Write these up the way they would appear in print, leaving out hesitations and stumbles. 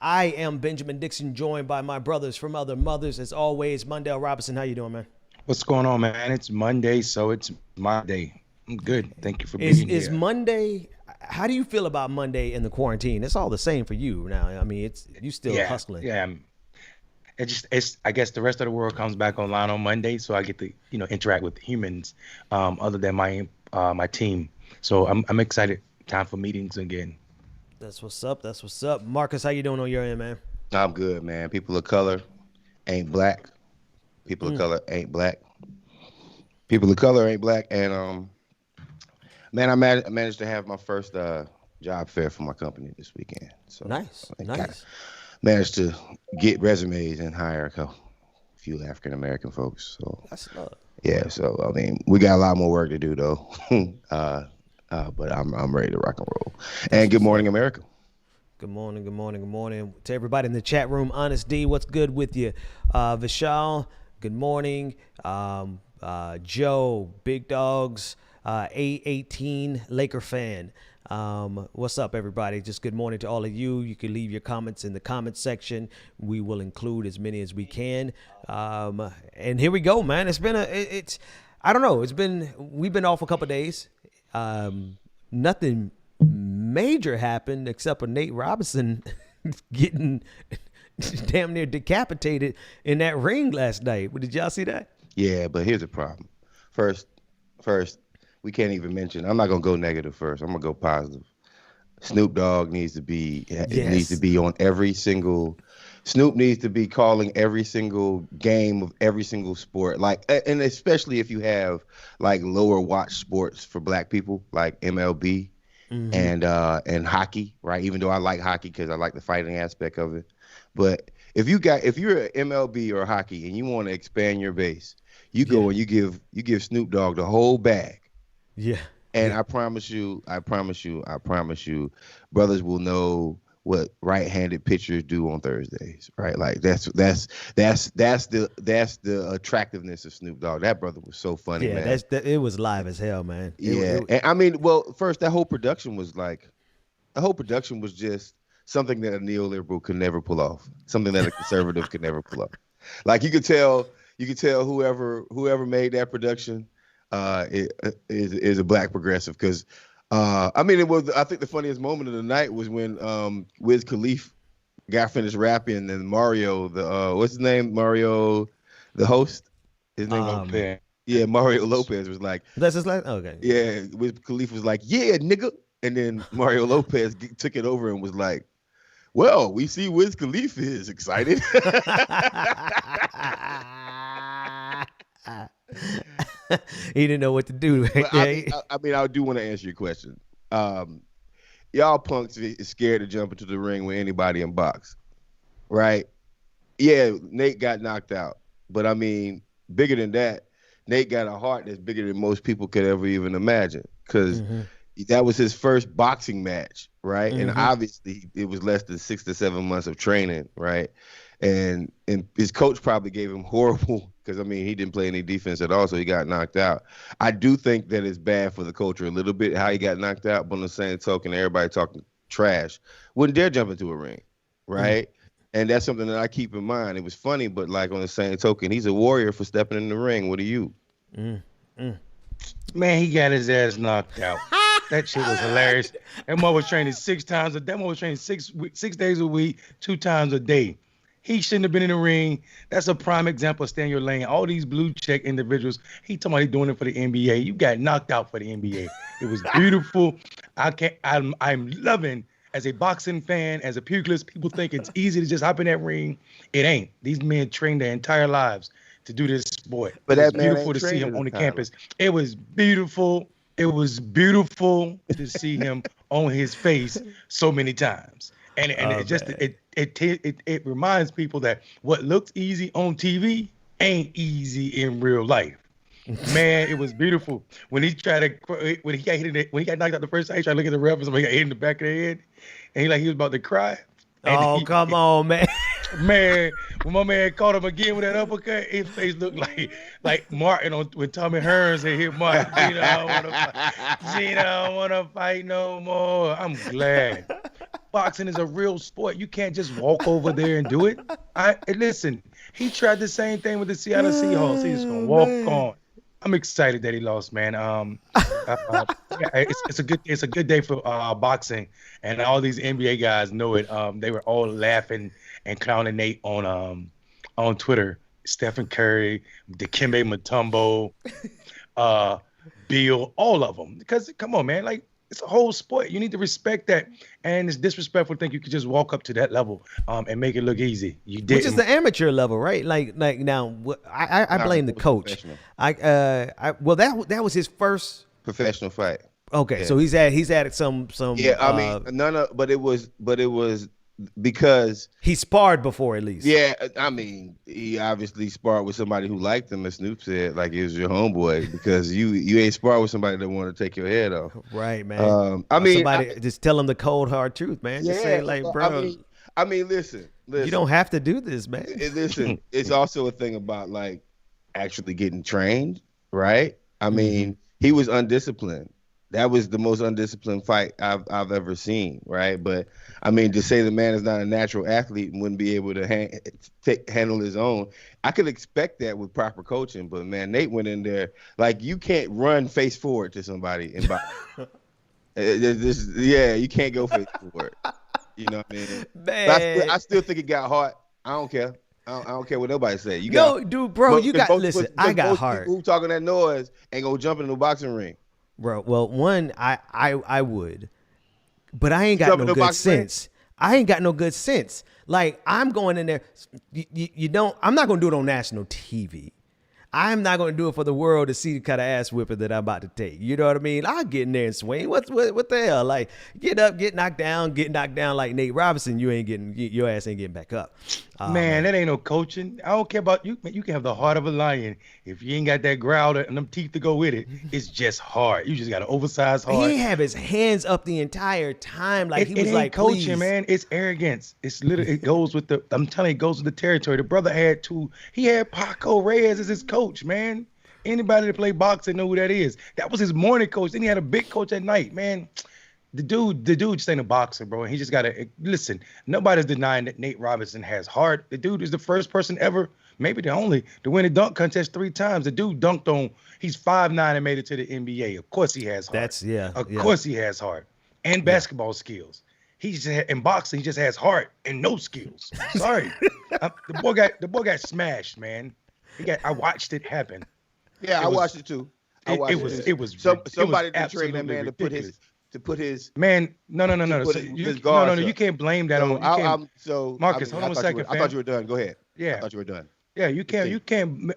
I am Benjamin Dixon, joined by my brothers from other mothers. As always, Mundell Robinson. How you doing, man? What's going on, man? It's Monday, so it's my day. I'm good. Thank you for Is being is here. Monday? How do you feel about Monday in the quarantine? It's all the same for you now. I mean, it's you still Yeah, hustling. yeah. It's. I guess the rest of the world comes back online on Monday, so I get to interact with humans, other than my team. So I'm excited. Time for meetings again. That's what's up. That's what's up. Marcus, how you doing on your end, man? I'm good, man. People of color ain't black. People of Mm, color ain't black. People of color ain't black. And man, I managed to have my first job fair for my company this weekend. So nice, I got nice. managed to get resumes and hire a few African American folks. So That's love. yeah, so I mean, we got a lot more work to do though. uh, but I'm ready to rock and roll. That's And good what's up. morning, America. Good morning, good morning, good morning to everybody in the chat room. Honest D, what's good with you? Vishal, good morning. Joe, Big Dogs, A18 Laker fan. What's up, everybody? Just good morning to all of you. You can leave your comments in the comments section. We will include as many as we can. And here we go, man. It's been it's I don't know. We've been off a couple days. Nothing major happened except for Nate Robinson getting damn near decapitated in that ring last night. Did y'all see that? Yeah, but here's the problem. First, first, we can't even mention. I'm not gonna go negative first. I'm gonna go positive. Snoop Dogg needs to be. It needs to Yes. be on every single. Snoop needs to be calling every single game of every single sport. Like, and especially if you have like lower watch sports for Black people, like MLB Mm-hmm. and hockey, right? Even though I like hockey because I like the fighting aspect of it. But if you're an MLB or hockey and you want to expand your base, you Yeah. go and you give Snoop Dogg the whole bag. Yeah. And Yeah. I promise you, brothers will know what right-handed pitchers do on Thursdays, right? Like that's the attractiveness of Snoop Dogg. That brother was so funny, Yeah. man. It was live as hell, man. Yeah, and I mean, well, first that whole production was like the whole production was just something that a neoliberal could never pull off, something that a conservative could never pull off. Like you could tell whoever made that production is a black progressive because I mean it was I think the funniest moment of the night was when Wiz Khalif got finished rapping and Mario the what's his name Mario the host his name um Lopez. yeah Mario Lopez was like that's just like okay. yeah Wiz Khalif was like yeah nigga and then Mario Lopez took it over and was like well, we see Wiz Khalifa is excited. He didn't know what to do right But I there. mean, I do want to answer your question. Um, y'all punks is scared to jump into the ring with anybody in box, right? Yeah, Nate got knocked out, but I mean, bigger than that, Nate got a heart that's bigger than most people could ever even imagine. Because Mm-hmm. that was his first boxing match, right? And Mm-hmm. obviously it was less than 6 to 7 months of training, right? And his coach probably gave him horrible because I mean he didn't play any defense at all, so he got knocked out. I do think that it's bad for the culture a little bit how he got knocked out, but on the same token, everybody talking trash wouldn't dare jump into a ring, Mm. right? And that's something that I keep in mind. It was funny, but like on the same token, he's a warrior for stepping in the ring. What are you? Mm. Mm. Man, he got his ass knocked out. That shit was hilarious. That mother was training 6 times a day. That mother was training 6 days a week, 2 times a day. He shouldn't have been in the ring. That's a prime example of stay in your lane. All these blue check individuals, he talking about he doing it for the NBA. You got knocked out for the NBA. It was beautiful. I'm loving as a boxing fan, as a pugilist, people think it's easy to just hop in that ring. It ain't. These men train their entire lives to do this sport. But It was that man beautiful ain't to see trained him in on the the time. campus. It was beautiful. It was beautiful to see him on his face so many times. And Oh it just man. it reminds people that what looks easy on TV ain't easy in real life. Man, it was beautiful when he tried to when he got knocked out the first time. He tried to look at the ref and somebody got hit in the back of the head, and he was about to cry. And Oh come on, man. man, when my man caught him again with that uppercut, his face looked like Martin on when Tommy Hearns had hit Martin. Gina, I don't want to fight. Gina, I don't want to fight no more. I'm glad. boxing is a real sport. You can't just walk over there and do it. Listen, he tried the same thing with the Seattle Seahawks. He's just gonna walk on. I'm excited that he lost, man. Yeah, it's a good day for boxing, and all these NBA guys know it. They were all laughing and clowning Nate on Twitter. Stephen Curry, Dikembe Mutombo, Bill, all of them. Because come on, man, like it's a whole sport. You need to respect that, and it's disrespectful to think you could just walk up to that level and make it look easy. You didn't. Which is the amateur level, right? Like now, I blame the coach. Well, that was his first professional fight. Okay, yeah. So he's added some. Yeah, I mean, but it was because he sparred before at least. Yeah, I mean, he obviously sparred with somebody who liked him, as Snoop said, like he was your homeboy, because you ain't sparred with somebody that want to take your head off. Right, man. Just tell him the cold hard truth, man. Just say like, bro. I mean, listen. You don't have to do this, man. Listen, it's also a thing about like actually getting trained, right? I mean, he was undisciplined. That was the most undisciplined fight I've ever seen, right? But I mean, to say the man is not a natural athlete and wouldn't be able to handle his own, I could expect that with proper coaching. But man, Nate went in there like you can't run face forward to somebody in boxing. You can't go face forward. You know what I mean? Man, I still think it got hard. I don't care. I don't care what nobody say. You got listen. I got heart. People who talking that noise ain't gonna jump in the boxing ring. Bro, well, one, I would, but I ain't got no good sense. I ain't got no good sense. Like, I'm going in there. I'm not going to do it on national TV. I'm not going to do it for the world to see the kind of ass whipping that I'm about to take. You know what I mean? I'll get in there and swing. What the hell? Like, get up, get knocked down like Nate Robinson. Your ass ain't getting back up. Man, that ain't no coaching. I don't care about you. You can have the heart of a lion. If you ain't got that growler and them teeth to go with it, it's just hard. You just got an oversized heart. He didn't have his hands up the entire time. Like, he was like, coaching, please. man. It's arrogance. It's literally, it goes with I'm telling you, it goes with the territory. The brother he had Paco Reyes as his coach, man. Anybody that play boxing know who that is. That was his morning coach. Then he had a big coach at night, man. The dude just ain't a boxer, bro. And he just gotta listen. Nobody's denying that Nate Robinson has heart. The dude is the first person ever, maybe the only, to win a dunk contest 3 times. The dude dunked on. He's 5'9" and made it to the NBA. Of course he has heart. Of course he has heart and basketball skills. In boxing, he just has heart and no skills. Sorry, the boy got smashed, man. I watched it happen. Yeah, I watched it too. It was somebody to train that man ridiculous. to put his man. No. You can't blame that on. Marcus, hold on a second. I thought you were done. Go ahead. Yeah, I thought you were done. Yeah, you can't. You can't.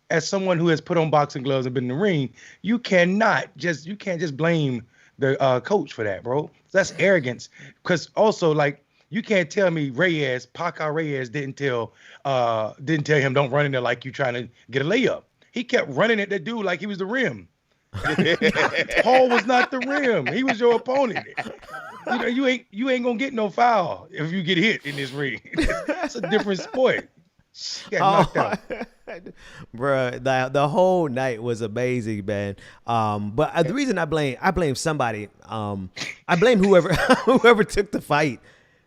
As someone who has put on boxing gloves and been in the ring, you can't just blame the coach for that, bro. That's arrogance. Because also, like, you can't tell me Paco Reyes didn't tell him don't run in there like you trying to get a layup. He kept running at that dude like he was the rim. Paul was not the rim. He was your opponent. You know, you ain't gonna get no foul if you get hit in this ring. It's a different sport. Got knocked out. Bruh, the whole night was amazing, man. But the reason I blame somebody. I blame whoever took the fight,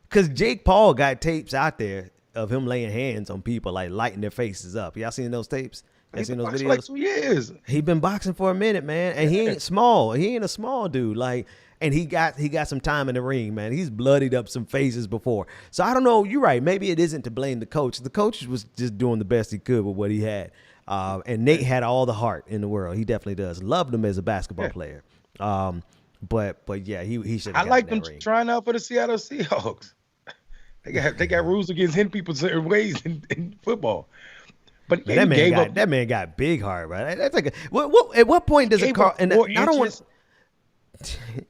because Jake Paul got tapes out there of him laying hands on people, like lighting their faces up. Y'all seen those tapes? Y'all seen those videos? Like 2 years. He been boxing for a minute, man, and he ain't small. He ain't a small dude, like. And he got some time in the ring, man. He's bloodied up some faces before. So I don't know. You're right. Maybe it isn't to blame the coach. The coach was just doing the best he could with what he had. And Nate had all the heart in the world. He definitely does. Loved him as a basketball player. But yeah, he should. I like them trying out for the Seattle Seahawks. They got rules against hitting people certain ways in football. But man, that man got big heart, right? That's like at what point does it call? And I don't want.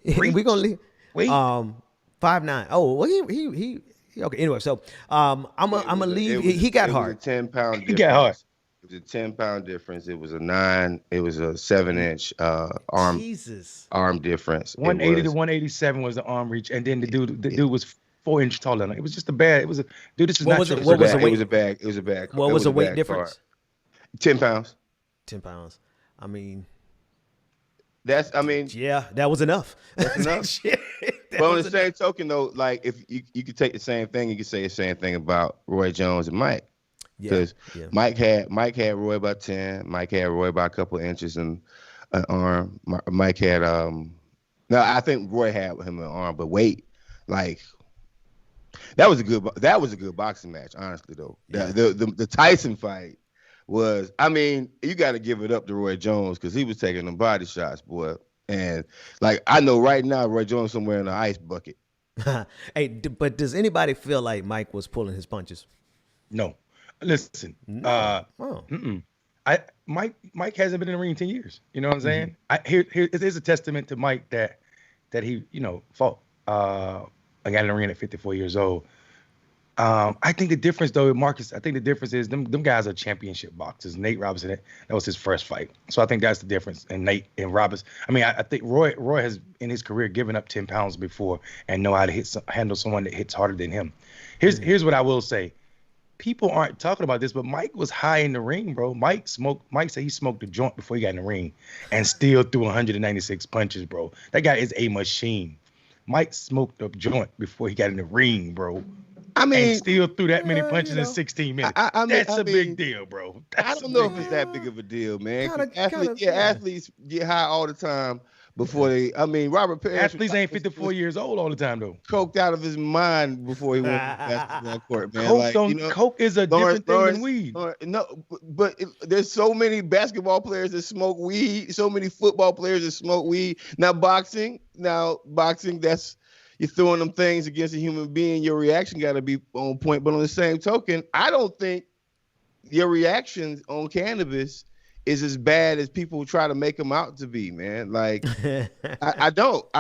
We're gonna leave. Wait. 5'9". Oh, well, he okay. Anyway, so I'm gonna leave. He got hard. It was a 10-pound difference. He got hard. It was a 10-pound difference. It was a 9. It was a 7-inch arm difference. 180 to 187 was the arm reach, and then the dude was 4 inches taller than him. It was just a bad. It was a dude. This is not. What was the weight? It was a bad. What was the weight difference? 10 pounds. 10 pounds. I mean, yeah, that was enough. That's enough. But on the same token, though, like if you could take the same thing, you could say the same thing about Roy Jones and Mike. Because Mike had Roy by 10. Mike had Roy by a couple of inches in an arm. Mike had no, I think Roy had him in an arm, but weight, like that was a good boxing match, honestly though. Yeah. The Tyson fight was, I mean, you got to give it up to Roy Jones because he was taking them body shots, boy. And like I know right now, Roy Jones somewhere in the ice bucket. Hey, but does anybody feel like Mike was pulling his punches? No. Listen, Mike hasn't been in the ring in 10 years. You know what I'm saying? Here's a testament to Mike that he, fought a guy in the ring at 54 years old. I think the difference, though, Marcus, is them guys are championship boxers. Nate Robinson, that was his first fight. So I think that's the difference. And Nate and Robinson, I mean, I think Roy has, in his career, given up 10 pounds before and know how to handle someone that hits harder than him. Here's what I will say. People aren't talking about this, but Mike was high in the ring, bro. Mike said he smoked a joint before he got in the ring and still threw 196 punches, bro. That guy is a machine. Mike smoked a joint before he got in the ring, bro. I mean, and still threw that many punches in 16 minutes. That's a big deal, bro. I don't know if it's that big of a deal, man. Athletes get high all the time before they. I mean, Robert Parrish. Athletes ain't 54 years old all the time, though. Coked out of his mind before he went to the basketball court, man. Coke is a different thing than weed. No, but there's so many basketball players that smoke weed. So many football players that smoke weed. Now boxing, that's. You're throwing them things against a human being, your reaction got to be on point. But on the same token, I don't think your reactions on cannabis is as bad as people try to make them out to be, man. Like, I don't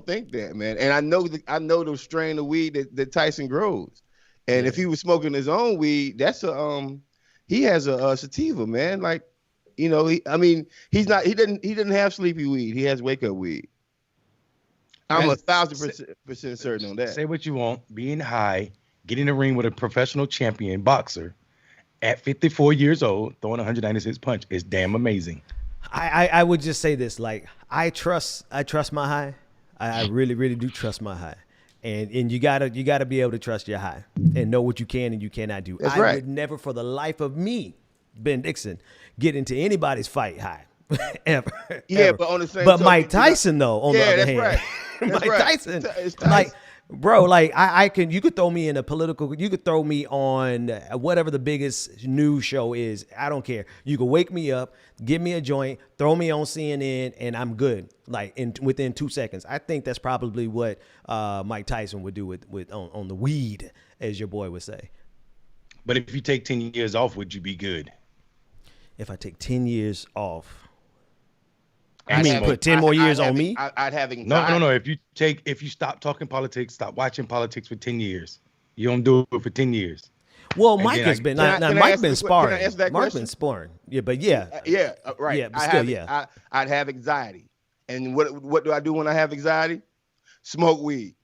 think that, man. And I know the strain of weed that Tyson grows. And if he was smoking his own weed, that's he has a sativa, man. Like, he didn't have sleepy weed. He has wake up weed. I'm 1,000% certain on that. Say what you want. Being high, getting in the ring with a professional champion boxer at 54 years old, throwing 196 punch is damn amazing. I would just say this: like I trust my high. I really, really do trust my high. And you gotta be able to trust your high and know what you can and you cannot do. That's I right. would never, for the life of me, Ben Dixon, get into anybody's fight high. ever. But on the same. But Mike Tyson, though, on the other hand. Right. Mike Tyson, like, bro, like you could throw me in a political, you could throw me on whatever the biggest news show is. I don't care. You could wake me up, give me a joint, throw me on CNN, and I'm good. Like within 2 seconds. I think that's probably what Mike Tyson would do with on the weed, as your boy would say. But if you take 10 years off, would you be good? If I take 10 years off. I mean, put 10 more years on me? I'd have anxiety. No. If you stop talking politics, stop watching politics for 10 years. You don't do it for 10 years. Well, Mike has been. Mike's been sparring. Mark's been sparring. Yeah, but yeah. Right. Yeah, but still, I'd have anxiety. And what do I do when I have anxiety? Smoke weed.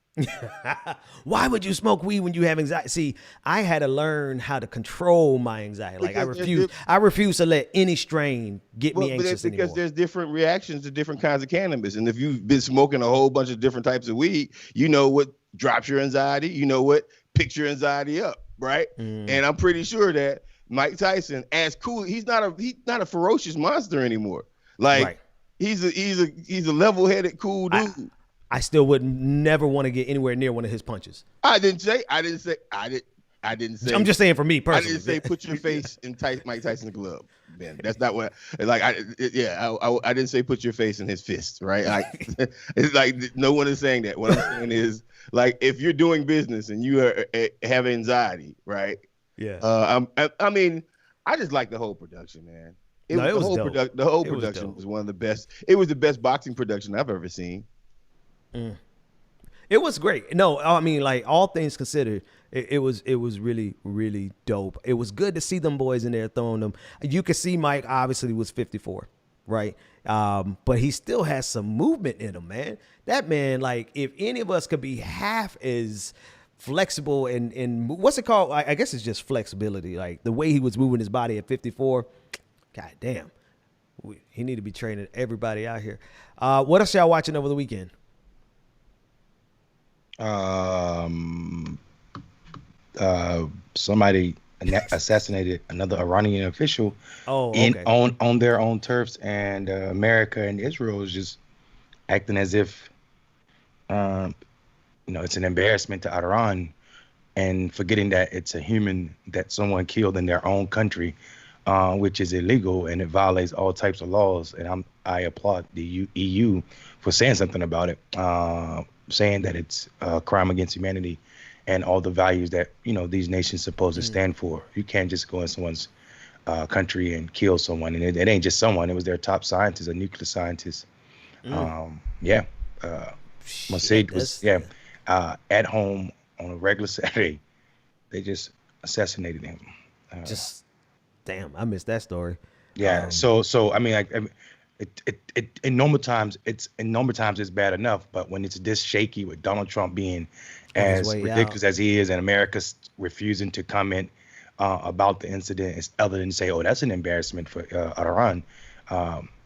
Why would you smoke weed when you have anxiety? See, I had to learn how to control my anxiety. Like I refuse to let any strain get me anxious anymore. Because there's different reactions to different kinds of cannabis. And if you've been smoking a whole bunch of different types of weed, you know what drops your anxiety, you know what picks your anxiety up, right? And I'm pretty sure that Mike Tyson, as cool, he's not a ferocious monster anymore. Like he's a level-headed, cool dude. I still would never want to get anywhere near one of his punches. I didn't say. I'm just saying for me personally. I didn't say put your face in Mike Tyson's glove, Ben. That's not what. Like I didn't say put your face in his fist, right? Like it's like no one is saying that. What I'm saying is like if you're doing business and you have anxiety, right? Yeah. I mean, I just like the whole production, man. The whole production was one of the best. It was the best boxing production I've ever seen. It was great. No, I mean, like all things considered, it was really, really dope. It was good to see them boys in there throwing them. You could see Mike obviously was 54, right? But he still has some movement in him, man. That man, like, if any of us could be half as flexible and what's it called? I guess it's just flexibility. Like the way he was moving his body at 54. God damn, he need to be training everybody out here. What else y'all watching over the weekend? Um, Somebody assassinated another Iranian official Oh, in okay. on their own turfs, and America and Israel is just acting as if um, it's an embarrassment to Iran, and forgetting that it's a human that someone killed in their own country, which is illegal and it violates all types of laws. And I applaud the EU for saying something about it, saying that it's a crime against humanity and all the values that these nations supposed to stand for. You can't just go in someone's country and kill someone, and it ain't just someone. It was their top scientist, a nuclear scientist. Yeah, Shit, Masaid was that's at home on a regular Saturday. They just assassinated him. just damn. I missed that story. Yeah. So I mean, like, it in normal times it's bad enough, but when it's this shaky with Donald Trump being On his as way out. ridiculous as he is, and America's refusing to comment about the incident, other than say, "Oh, that's an embarrassment for Iran."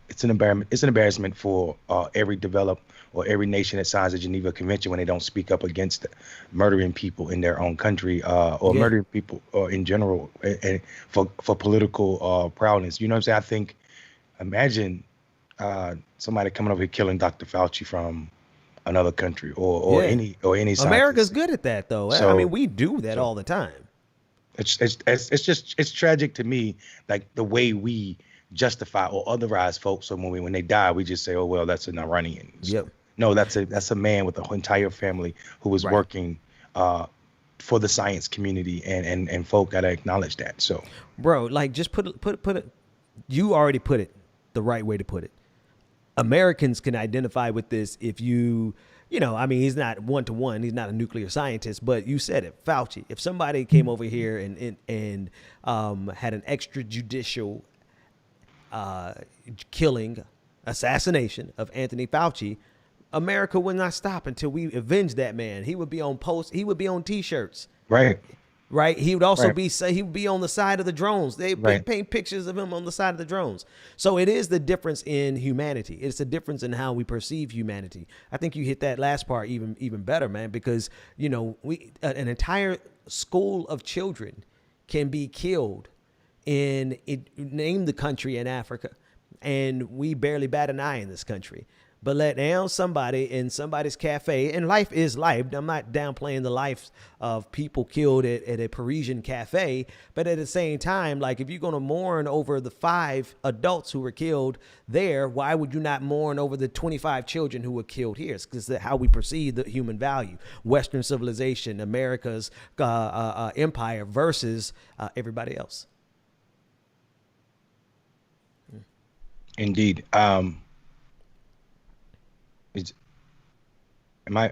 It's an embarrassment. It's an embarrassment for every developed or every nation that signs the Geneva Convention when they don't speak up against murdering people in their own country, or Yeah. murdering people in general, and for political proudness. You know what I'm saying? I think, imagine somebody coming over here killing Dr. Fauci from another country, or Yeah. any America's scientist. good at that though. I mean, So we do that so all the time. it's tragic to me, like the way we justify or otherize folks. So when they die, we just say, oh well, that's an Iranian. Yep. So no, that's a man with an entire family who was Right. working for the science community, and folk gotta acknowledge that. So Bro, like just put it you already put it the right way to put it. Americans can identify with this if I mean, he's not one to one, he's not a nuclear scientist, but you said it, Fauci. If somebody came over here and had an extrajudicial killing, assassination of Anthony Fauci, America would not stop until we avenge that man. He would be on he would be on T-shirts. right, Right. He would also right, he would be on the side of the drones. They right. paint pictures of him on the side of the drones. So it is the difference in humanity. It's a difference in how we perceive humanity. I think you hit that last part even better, man, because we an entire school of children can be killed name the country in Africa, and we barely bat an eye in this country. But let down somebody in somebody's cafe, and life is life. I'm not downplaying the lives of people killed at a Parisian cafe, but at the same time, like if you're gonna mourn over the 5 adults who were killed there, why would you not mourn over the 25 children who were killed here? It's because how we perceive the human value, Western civilization, America's empire versus everybody else. Indeed. Is am I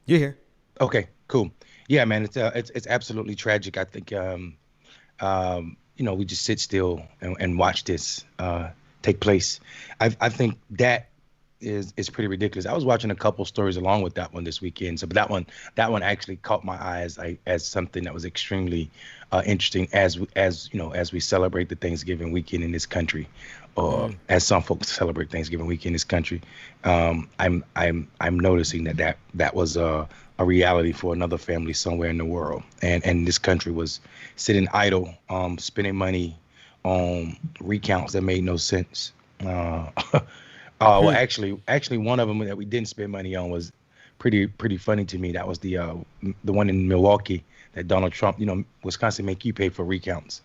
You're here. okay? Cool. Yeah, man. It's absolutely tragic. I think we just sit still and watch this take place. I think that is pretty ridiculous. I was watching a couple stories along with that one this weekend. So, but that one actually caught my eye as something that was extremely interesting as we celebrate the Thanksgiving weekend in this country, or as some folks celebrate Thanksgiving weekend in this country. I'm noticing that was a reality for another family somewhere in the world, and this country was sitting idle, spending money on recounts that made no sense. Well, actually, one of them that we didn't spend money on was pretty funny to me. That was the one in Milwaukee that Donald Trump, Wisconsin make you pay for recounts.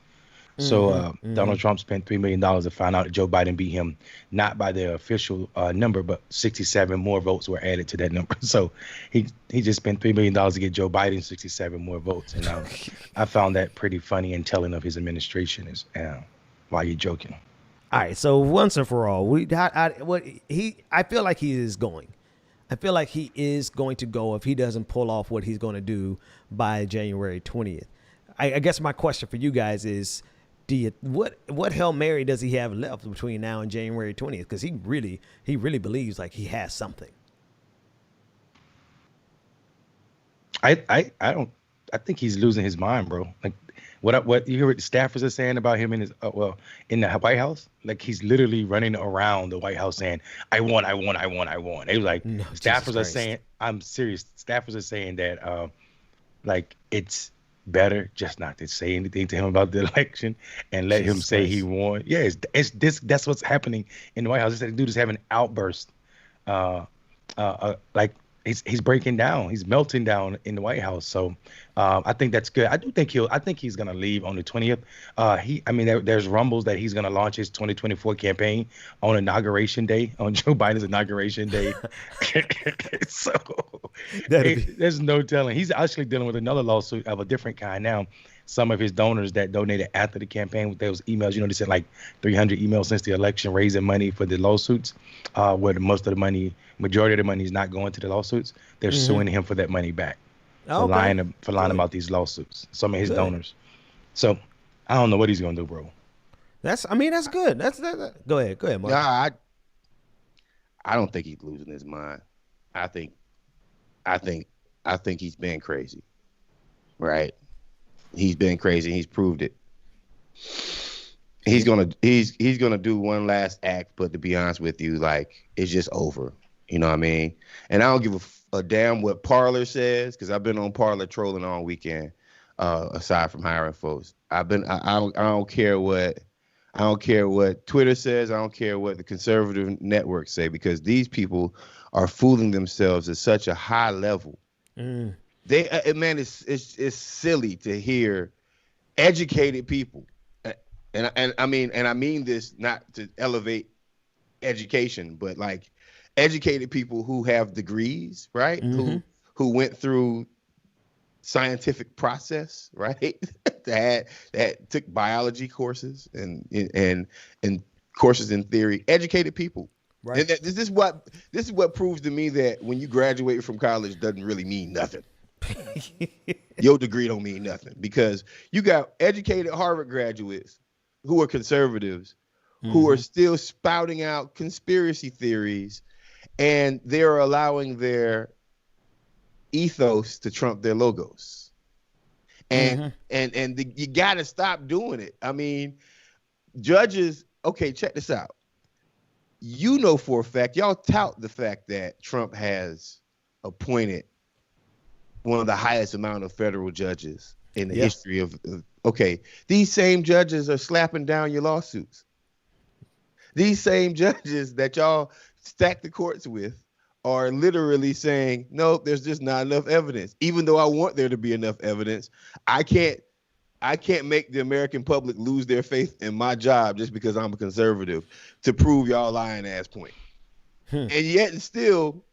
So Donald Trump spent $3 million to find out that Joe Biden beat him, not by the official number, but 67 more votes were added to that number. So he just spent $3 million to get Joe Biden 67 more votes, and I found that pretty funny and telling of his administration. Is why you joking? All right, so once and for all, I feel like he is going. I feel like he is going to go if he doesn't pull off what he's going to do by January 20th. I guess my question for you guys is, what Hail Mary does he have left between now and January 20th? Because he really believes like he has something. I don't. I think he's losing his mind, bro. Like What you hear what the staffers are saying about him in his in the White House? Like he's literally running around the White House saying, "I won, I won, I won, I won." They was like, No, Jesus staffers are Christ. saying, "I'm serious." Staffers are saying that like it's better just not to say anything to him about the election and let him Jesus say he Christ. won. Yeah, it's this. That's what's happening in the White House. This dude is having outbursts. Like he's breaking down. He's melting down in the White House. So I think that's good. I think he's gonna leave on the 20th. There's rumbles that he's gonna launch his 2024 campaign on Inauguration Day, on Joe Biden's Inauguration Day. So there's no telling. He's actually dealing with another lawsuit of a different kind now. Some of his donors that donated after the campaign with those emails, they sent like 300 emails since the election raising money for the lawsuits, where majority of the money is not going to the lawsuits. They're suing him for that money back for lying about these lawsuits. Some of his donors. So I don't know what he's gonna do, bro. That's good. Go ahead, Mark. Yeah, I don't think he's losing his mind. I think he's been crazy, right? He's been crazy. He's proved it. He's gonna do one last act, but to be honest with you, like it's just over. You know what I mean? And I don't give a damn what Parler says, because I've been on Parler trolling all weekend. Aside from hiring folks, I don't care what Twitter says. I don't care what the conservative networks say, because these people are fooling themselves at such a high level. It's silly to hear educated people, and I mean this not to elevate education, but like educated people who have degrees, right? Who went through scientific process, right? that took biology courses and courses in theory. Educated people. Right. And this is what proves to me that when you graduate from college doesn't really mean nothing. Your degree don't mean nothing, because you got educated Harvard graduates who are conservatives, who are still spouting out conspiracy theories, and they're allowing their ethos to trump their logos. And you got to stop doing it. I mean, judges, okay, check this out. For a fact, y'all tout the fact that Trump has appointed one of the highest amount of federal judges in the history of. Okay, these same judges are slapping down your lawsuits. These same judges that y'all stack the courts with are literally saying, no, there's just not enough evidence. Even though I want there to be enough evidence, I can't make the American public lose their faith in my job just because I'm a conservative to prove y'all lying ass point. And yet and still,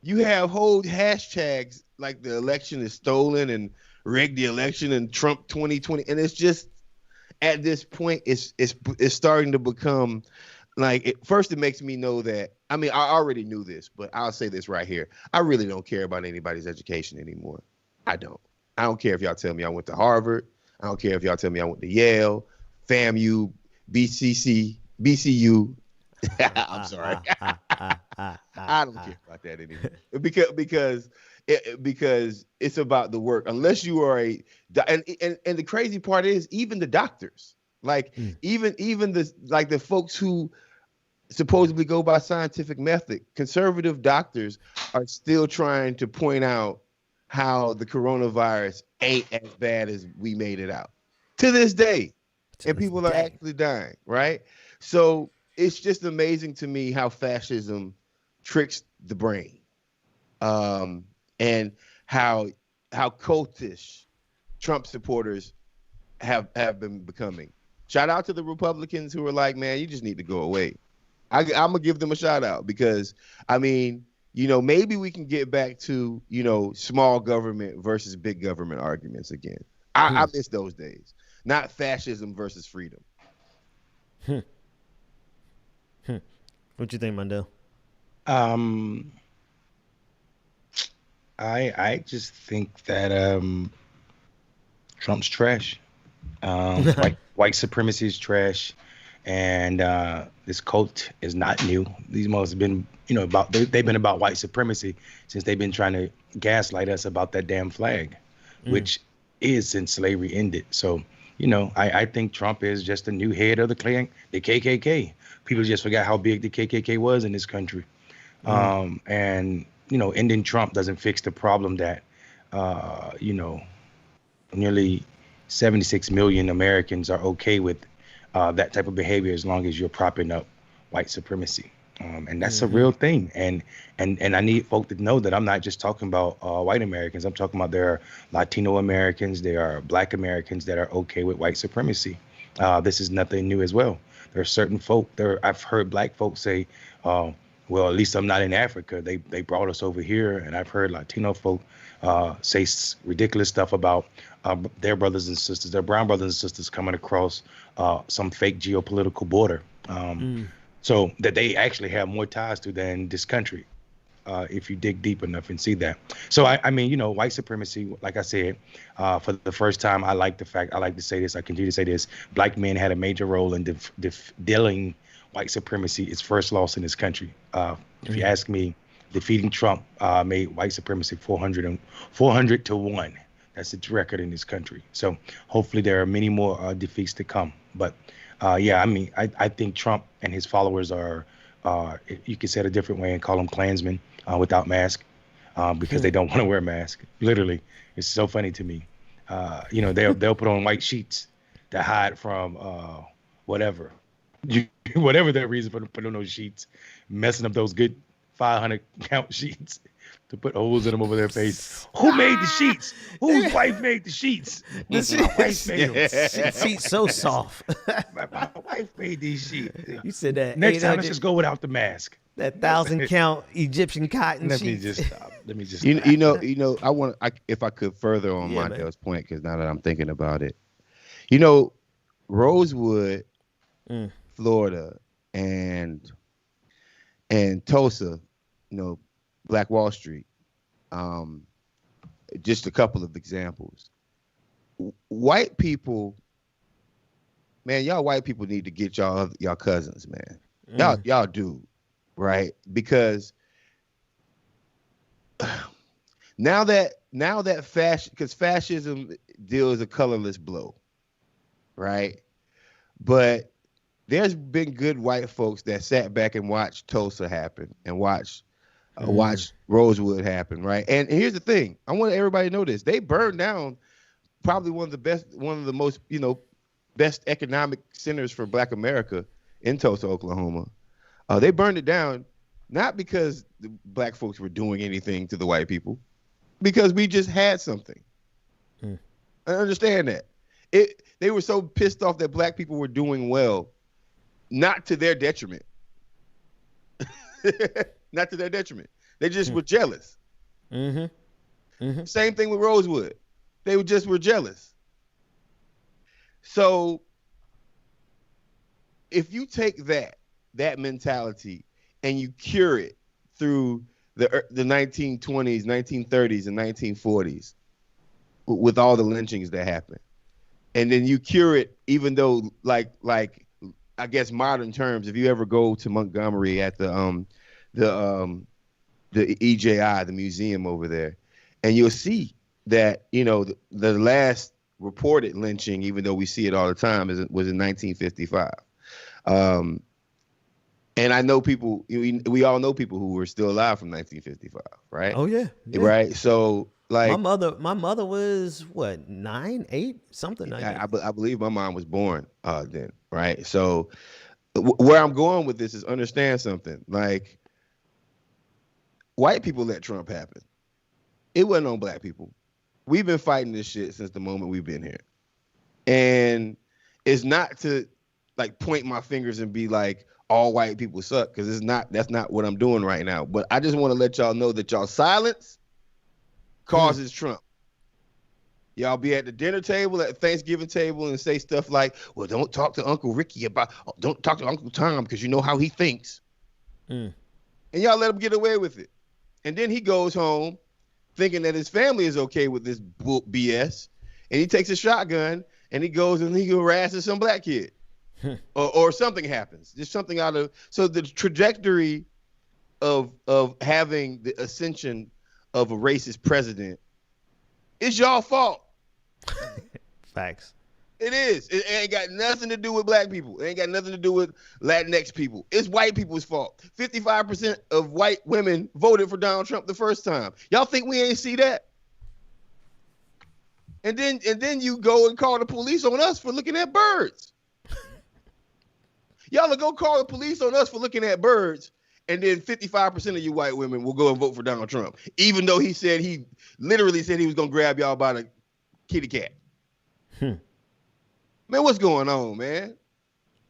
you have whole hashtags like the election is stolen and rigged the election and Trump 2020. And it's just, at this point, it's starting to become like, first it makes me know that, I already knew this, but I'll say this right here. I really don't care about anybody's education anymore. I don't care if y'all tell me I went to Harvard. I don't care if y'all tell me I went to Yale, FAMU, BCU. I'm sorry. I don't care about that anymore, because it's about the work. Unless you are and the crazy part is, even the doctors, like even the folks who supposedly go by scientific method, conservative doctors are still trying to point out how the coronavirus ain't as bad as we made it out to this day. And people are actually dying, right? So it's just amazing to me how fascism tricks the brain, and how cultish Trump supporters have been becoming. Shout out to the Republicans who are like, man, you just need to go away. I'm gonna give them a shout out, because maybe we can get back to small government versus big government arguments again. I miss those days. Not fascism versus freedom. What you think, Mandel? I just think that Trump's trash. White supremacy is trash, and this cult is not new. These must have been, they've been about white supremacy since they've been trying to gaslight us about that damn flag, which is since slavery ended. So, I think Trump is just the new head of the KKK. People just forgot how big the KKK was in this country. And ending Trump doesn't fix the problem that nearly 76 million Americans are okay with that type of behavior as long as you're propping up white supremacy. And that's a real thing. And I need folk to know that I'm not just talking about white Americans. I'm talking about there are Latino Americans, there are Black Americans that are okay with white supremacy. This is nothing new as well. There are certain folk I've heard Black folks say, well, at least I'm not in Africa. They brought us over here. And I've heard Latino folk say ridiculous stuff about their brothers and sisters, their brown brothers and sisters coming across some fake geopolitical border. So that they actually have more ties to than this country, if you dig deep enough and see that. So, I mean, white supremacy, like I said, for the first time, I like to say this, I continue to say this, Black men had a major role in dealing white supremacy, its first loss in this country. If you ask me, defeating Trump made white supremacy 400 to 1. That's its record in this country. So hopefully there are many more defeats to come. But yeah, I mean, I think Trump and his followers are, you could say it a different way and call them Klansmen without mask because they don't want to wear a mask. Literally, it's so funny to me. They'll put on white sheets to hide from whatever their reason for putting on those sheets, messing up those good 500 count sheets to put holes in them over their face. Who made the sheets? Whose wife made the sheets? My wife made them. Sheets so soft. My wife made these sheets. You said that. Next time, let's just go without the mask. That 1,000 count Egyptian cotton Let sheets. me just stop. If I could further on Yeah, Montel's point, because now that I'm thinking about it, Rosewood, Florida, and Tulsa, Black Wall Street, just a couple of examples. White people, man, y'all white people need to get y'all cousins, man. Y'all do, right? Because now that fascism deals a colorless blow, right? But there's been good white folks that sat back and watched Tulsa happen and watch Rosewood happen, right? And here's the thing: I want everybody to know this. They burned down probably one of the most best economic centers for Black America in Tulsa, Oklahoma. They burned it down not because the Black folks were doing anything to the white people, because we just had something. I understand that. They were so pissed off that Black people were doing well, not to their detriment. Not to their detriment. They just were jealous. Same thing with Rosewood. They were jealous. So if you take that mentality and you cure it through the 1920s, 1930s, and 1940s with all the lynchings that happened, and then you cure it, even though like I guess modern terms, if you ever go to Montgomery at the EJI, the museum over there, and you'll see that the last reported lynching, even though we see it all the time, was in 1955. And I know people, we all know people who were still alive from 1955, right? Oh yeah. Right. So like my mother was what, 9, 8, something like that. I believe my mom was born then, right? So where I'm going with this is understand something. Like, white people let Trump happen. It wasn't on Black people. We've been fighting this shit since the moment we've been here. And it's not to like point my fingers and be like, all white people suck, because that's not what I'm doing right now. But I just want to let y'all know that y'all silence causes Trump. Y'all be at the dinner table, at the Thanksgiving table, and say stuff like, well, don't talk to Uncle Ricky don't talk to Uncle Tom because you know how he thinks. And y'all let him get away with it. And then he goes home thinking that his family is okay with this BS. And he takes a shotgun and he goes and he harasses some Black kid. Or something happens. There's something so the trajectory of having the ascension of a racist president is y'all fault. Facts. It is. It ain't got nothing to do with black people. It ain't got nothing to do with Latinx people. It's white people's fault. 55% of white women voted for Donald Trump the first time. Y'all think we ain't see that? And then you go and call the police on us for looking at birds. Y'all will go call the police on us for looking at birds, and then 55% of you white women will go and vote for Donald Trump, even though he literally said he was gonna grab y'all by the kitty cat. Man, what's going on, man?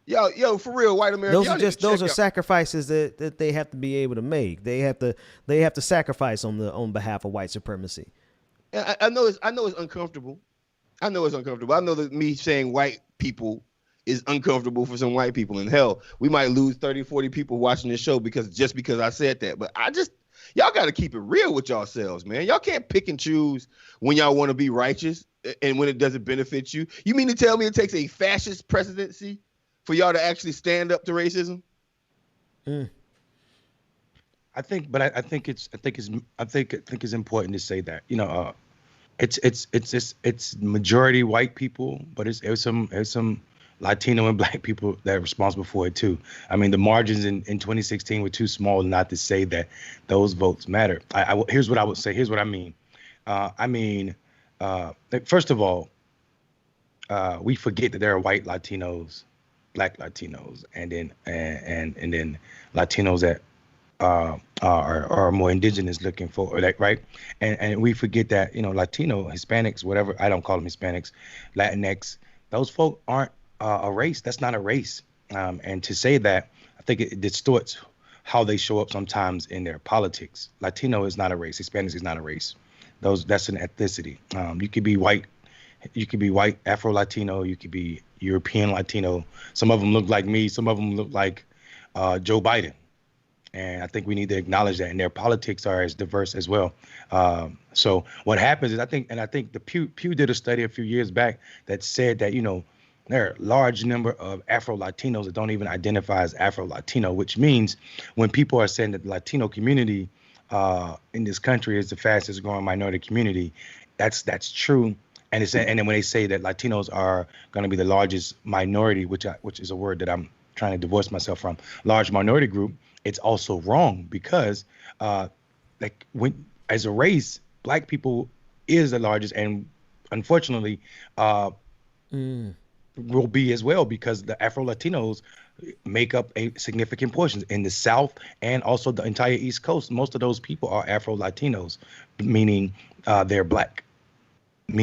Yo, for real, white Americans. Those are sacrifices that they have to be able to make. They have to sacrifice on behalf of white supremacy. I know it's uncomfortable. I know that me saying white people is uncomfortable for some white people. And hell, we might lose 30, 40 people watching this show because I said that. But y'all got to keep it real with yourselves, man. Y'all can't pick and choose when y'all want to be righteous and when it doesn't benefit you. You mean to tell me it takes a fascist presidency for y'all to actually stand up to racism? I think it's important to say that, it's majority white people, but there's some Latino and black people that are responsible for it too. I mean, the margins in 2016 were too small not to say that those votes matter. Here's what I would say. Here's what I mean. First of all, we forget that there are white Latinos, black Latinos, and then Latinos that are more indigenous looking for that, right? And we forget that, Latino, Hispanics, whatever, I don't call them Hispanics, Latinx, those folk aren't a race. That's not a race. And to say that, I think it distorts how they show up sometimes in their politics. Latino is not a race. Hispanics is not a race. That's an ethnicity. You could be white. You could be white Afro-Latino. You could be European Latino. Some of them look like me. Some of them look like Joe Biden. And I think we need to acknowledge that. And their politics are as diverse as well. So what happens is I think the Pew did a study a few years back that said that, there are a large number of Afro-Latinos that don't even identify as Afro-Latino, which means when people are saying that the Latino community in this country is the fastest growing minority community, that's true. And then when they say that Latinos are going to be the largest minority, which is a word that I'm trying to divorce myself from, large minority group, it's also wrong because as a race, black people is the largest, and unfortunately will be as well, because the Afro-Latinos make up a significant portion in the South and also the entire East Coast. Most of those people are Afro-Latinos, meaning they're black. I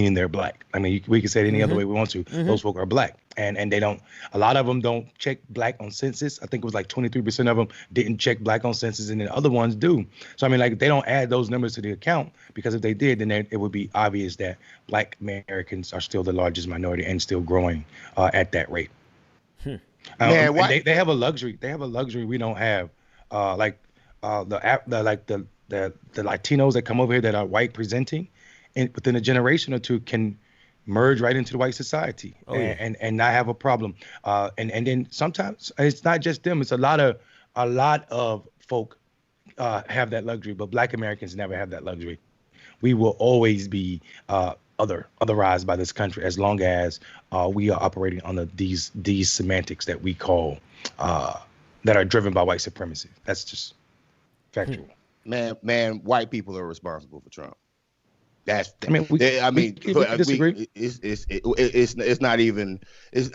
mean, we can say it any other way we want to. Those folk are black, and they don't. A lot of them don't check black on census. I think it was like 23% of them didn't check black on census, and the other ones do. So I mean, like, they don't add those numbers to the account, because if they did, then it would be obvious that black Americans are still the largest minority and still growing at that rate. Man, they have a luxury. They have a luxury we don't have. The Latinos that come over here that are white presenting, and within a generation or two can merge right into the white society and not have a problem. And then sometimes it's not just them. It's a lot of folk have that luxury, but black Americans never have that luxury. We will always be otherized by this country as long as we are operating under these semantics that we call that are driven by white supremacy. That's just factual. Man, white people are responsible for Trump. We disagree. It's not even.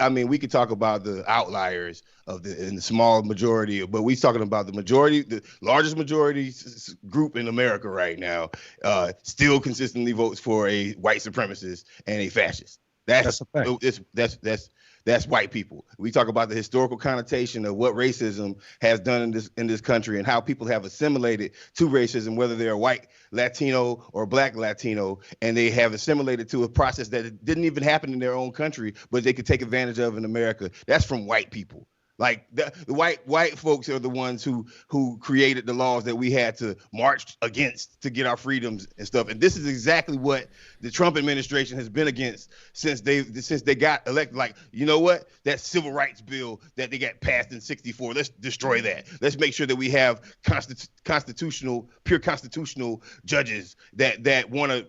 I mean, we could talk about the outliers in the small majority, but we're talking about the majority, the largest majority group in America right now. Still consistently votes for a white supremacist and a fascist. That's a fact. That's white people. We talk about the historical connotation of what racism has done in this country and how people have assimilated to racism, whether they're white Latino or black Latino, and they have assimilated to a process that didn't even happen in their own country, but they could take advantage of in America. That's from white people. Like the white folks are the ones who created the laws that we had to march against to get our freedoms and stuff. And this is exactly what the Trump administration has been against since they got elected. Like, you know what? That civil rights bill that they got passed in '64, let's destroy that. Let's make sure that we have pure constitutional judges that want to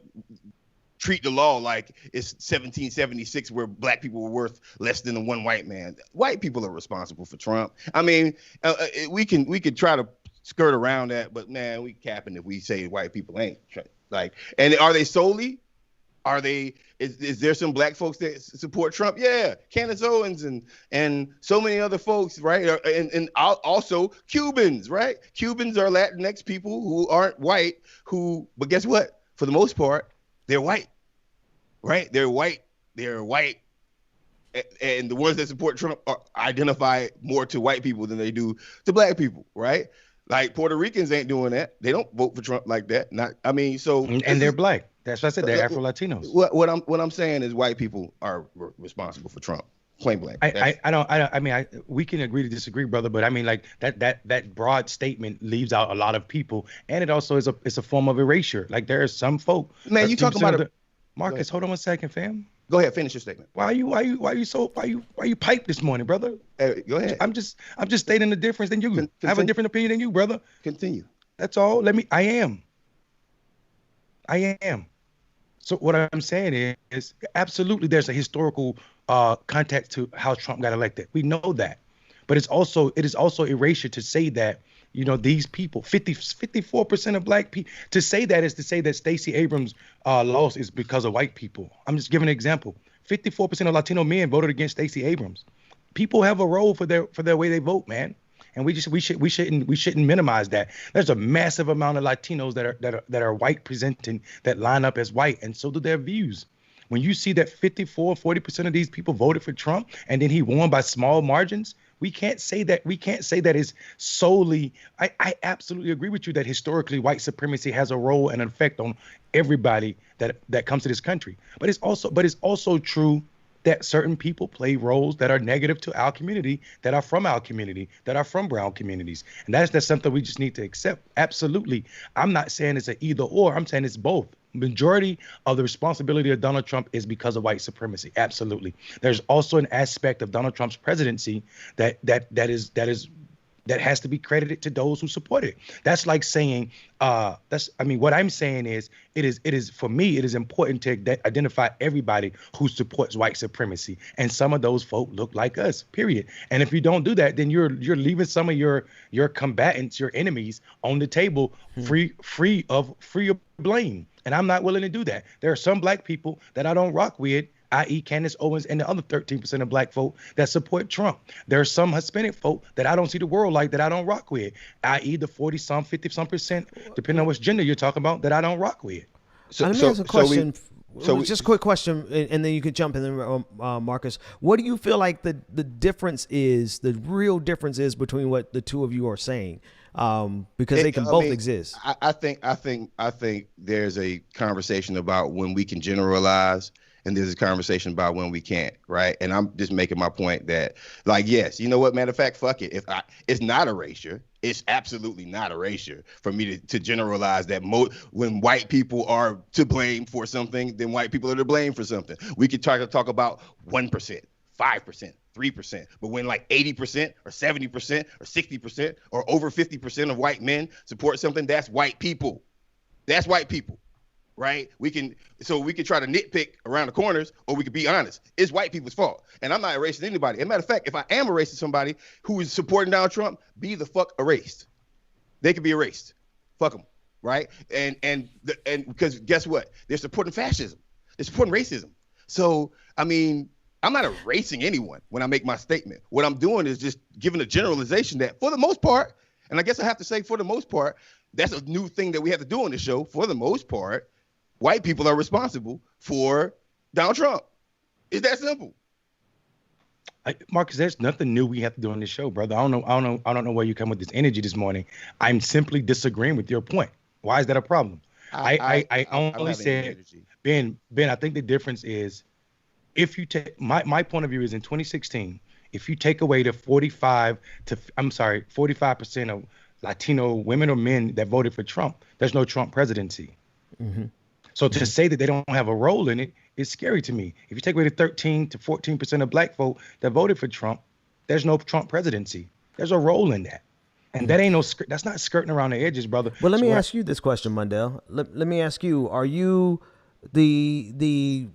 treat the law like it's 1776 where black people were worth less than the one white man. White people are responsible for Trump. I mean, we could try to skirt around that, but man, we capping if we say white people ain't. Like, and are they solely? Are they? Is there some black folks that support Trump? Yeah, Candace Owens and so many other folks, right? And also Cubans, right? Cubans are Latinx people who aren't white, but guess what? For the most part, they're white, right? They're white. And the ones that support Trump identify more to white people than they do to black people, right? Like Puerto Ricans ain't doing that. They don't vote for Trump like that. And they're black. That's what I said. They're Afro Latinos. What I'm saying is white people are responsible for Trump. Plain blank. We can agree to disagree, brother. But I mean, like that broad statement leaves out a lot of people, and it also is a form of erasure. Like there are some folk. Man, you talking about Marcus? Hold on 1 second, fam. Go ahead, finish your statement. Why you pipe this morning, brother? Hey, go ahead. I'm just stating the difference than you. I have a different opinion than you, brother. Continue. That's all. I am. So what I'm saying is absolutely there's a historical context to how Trump got elected. We know that. But it is also erasure to say that, these people, 54% of black people, to say that is to say that Stacey Abrams' loss is because of white people. I'm just giving an example. 54% of Latino men voted against Stacey Abrams. People have a role for their way they vote, man. And we shouldn't minimize that. There's a massive amount of Latinos that are white presenting that line up as white, and so do their views. When you see that 40% of these people voted for Trump and then he won by small margins, we can't say that is solely. I absolutely agree with you that historically white supremacy has a role and an effect on everybody that comes to this country. But it's also true that certain people play roles that are negative to our community, that are from our community, that are from brown communities. And that's something we just need to accept. Absolutely. I'm not saying it's an either or. I'm saying it's both. Majority of the responsibility of Donald Trump is because of white supremacy. Absolutely. There's also an aspect of Donald Trump's presidency that has to be credited to those who support it. That's like saying, what I'm saying is, it is for me, it is important to identify everybody who supports white supremacy. And some of those folk look like us, period. And if you don't do that, then you're leaving some of your combatants, your enemies on the table, free of blame. And I'm not willing to do that. There are some black people that I don't rock with, i.e. Candace Owens and the other 13% of black folk that support Trump. There are some Hispanic folk that I don't see the world like that I don't rock with, i.e. the 40-some, 50-some%, depending on which gender you're talking about, that I don't rock with. So let me ask a question. Just a quick question, and then you could jump in there, Marcus. What do you feel like the difference is, the real difference is between what the two of you are saying? Because they can both exist. I think there's a conversation about when we can generalize, and there's a conversation about when we can't, right? And I'm just making my point that, like, yes, you know what, matter of fact, fuck it. It's not erasure. It's absolutely not erasure for me to generalize that when white people are to blame for something, then white people are to blame for something. We could try to talk about 1%, 5%, 3%, but when like 80% or 70% or 60% or over 50% of white men support something, that's white people. That's white people. Right? We can try to nitpick around the corners, or we could be honest. It's white people's fault. And I'm not erasing anybody. As a matter of fact, if I am erasing somebody who is supporting Donald Trump, be the fuck erased. They could be erased. Fuck them. Right? And because guess what? They're supporting fascism. They're supporting racism. So, I mean, I'm not erasing anyone when I make my statement. What I'm doing is just giving a generalization that for the most part, and I guess I have to say for the most part, that's a new thing that we have to do on the show. For the most part, white people are responsible for Donald Trump. It's that simple. Marcus, there's nothing new we have to do on this show, brother. I don't know where you come with this energy this morning. I'm simply disagreeing with your point. Why is that a problem? I only said, Ben, I think the difference is, if you take my point of view is in 2016, if you take away the 45% of Latino women or men that voted for Trump, there's no Trump presidency. Mm-hmm. So to say that they don't have a role in it is scary to me. If you take away the 13 to 14% of black folk that voted for Trump, there's no Trump presidency. There's a role in that. And that ain't that's not skirting around the edges, brother. Well, let me ask you this question, Mundell. Let me ask you, are you the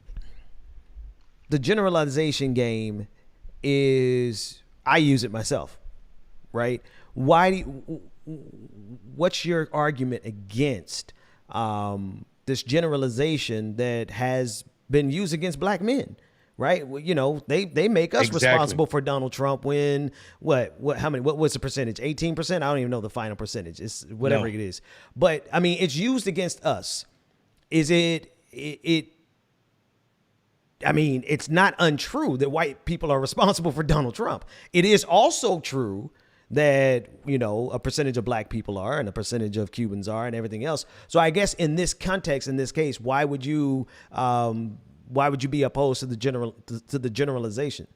generalization game is, I use it myself, right? What's your argument against this generalization that has been used against black men? Right, you know, they make us responsible for Donald Trump when what what's the percentage? 18%? I don't even know the final percentage. It's whatever it is. But I mean, it's used against us. Is it? I mean, it's not untrue that white people are responsible for Donald Trump. It is also true that, you know, a percentage of black people are and a percentage of Cubans are and everything else. So I guess in this context, in this case, why would you be opposed to the generalization?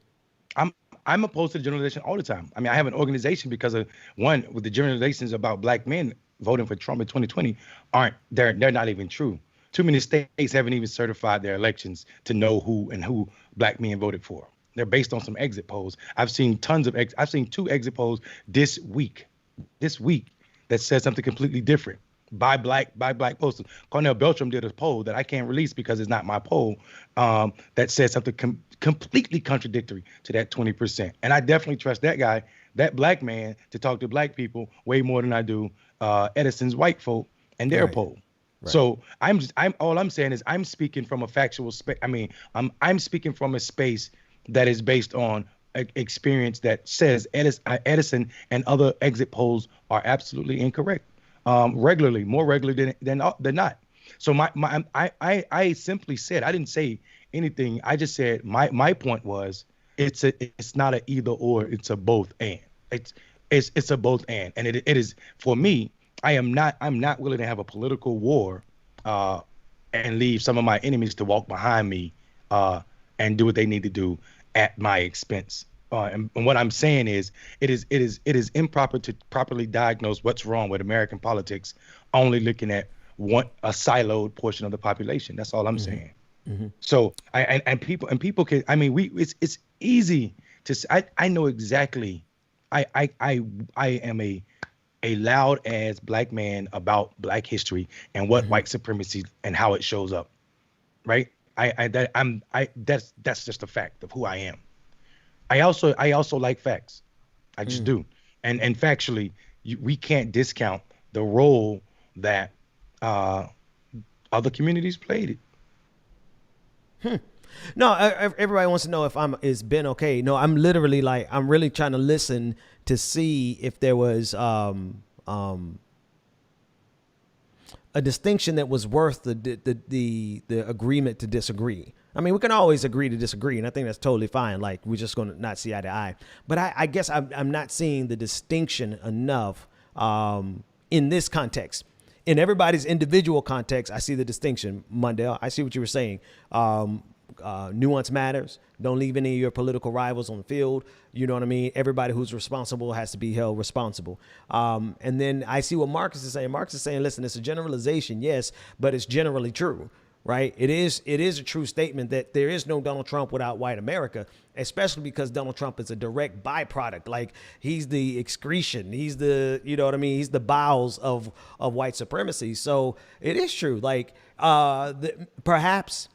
I'm opposed to the generalization all the time. I mean, I have an organization because of one, with the generalizations about black men voting for Trump in 2020 they're not even true. Too many states haven't even certified their elections to know who black men voted for. They're based on some exit polls. I've seen I've seen 2 exit polls this week that says something completely different by black posters. Cornell Beltram did a poll that I can't release because it's not my poll, that said something completely contradictory to that 20%. And I definitely trust that guy, that black man, to talk to black people way more than I do Edison's white folk and their poll. Right. So all I'm saying is I'm speaking from a factual space. I mean, I'm speaking from a space that is based on experience that says Edison and other exit polls are absolutely incorrect, regularly, more regularly than not. So I simply said, I didn't say anything. I just said my point was it's not a either or, it's a both and. It's a both and it is for me. I'm not willing to have a political war and leave some of my enemies to walk behind me and do what they need to do at my expense. And what I'm saying is it is improper to properly diagnose what's wrong with American politics, only looking at a siloed portion of the population. That's all I'm saying. Mm-hmm. So people can, I mean, it's easy to, I know exactly. I am a loud ass black man about black history and what white supremacy and how it shows up. Right. That's just a fact of who I am. I also like facts. I just do. And factually, we can't discount the role that other communities played it. No, everybody wants to know if is Ben okay? No, I'm literally I'm really trying to listen to see if there was a distinction that was worth the agreement to disagree. I mean, we can always agree to disagree, and I think that's totally fine. Like, we're just going to not see eye to eye. But I guess I'm not seeing the distinction enough in this context. In everybody's individual context, I see the distinction. Mundell, I see what you were saying. Nuance matters. Don't leave any of your political rivals on the field. You know what I mean? Everybody who's responsible has to be held responsible. And then I see what Marcus is saying. Marcus is saying, listen, it's a generalization, yes, but it's generally true, right? It is a true statement that there is no Donald Trump without white America, especially because Donald Trump is a direct byproduct. Like, he's the excretion. He's the, you know what I mean? He's the bowels of white supremacy. So it is true. Like, perhaps,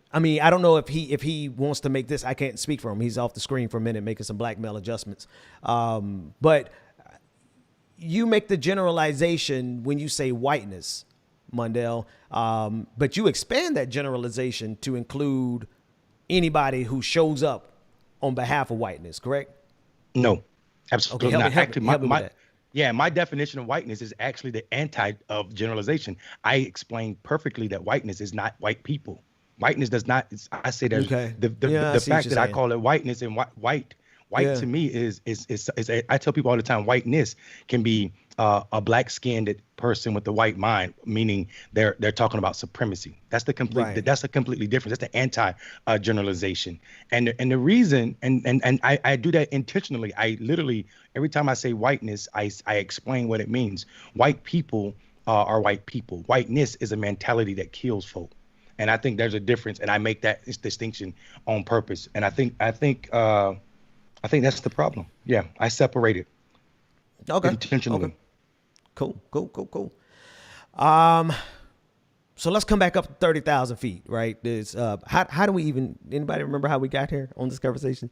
I mean, I don't know if he wants to make this. I can't speak for him. He's off the screen for a minute making some blackmail adjustments. But you make the generalization when you say whiteness, Mundell, but you expand that generalization to include anybody who shows up on behalf of whiteness, correct? No, absolutely not. Help me with that. Yeah, my definition of whiteness is actually the anti of generalization. I explained perfectly that whiteness is not white people. Whiteness does not. I say that the fact that I call it whiteness and white to me is I tell people all the time, whiteness can be a black-skinned person with the white mind, meaning they're talking about supremacy. That's the complete. Right. That's a completely different. That's the anti-generalization. And the reason, and I do that intentionally. I literally, every time I say whiteness, I explain what it means. White people are white people. Whiteness is a mentality that kills folk. And I think there's a difference, and I make that distinction on purpose. And I think that's the problem. Yeah, I separate it. Okay. Intentionally. Okay. Cool. So let's come back up to 30,000 feet, right? There's, how do we even, anybody remember how we got here on this conversation?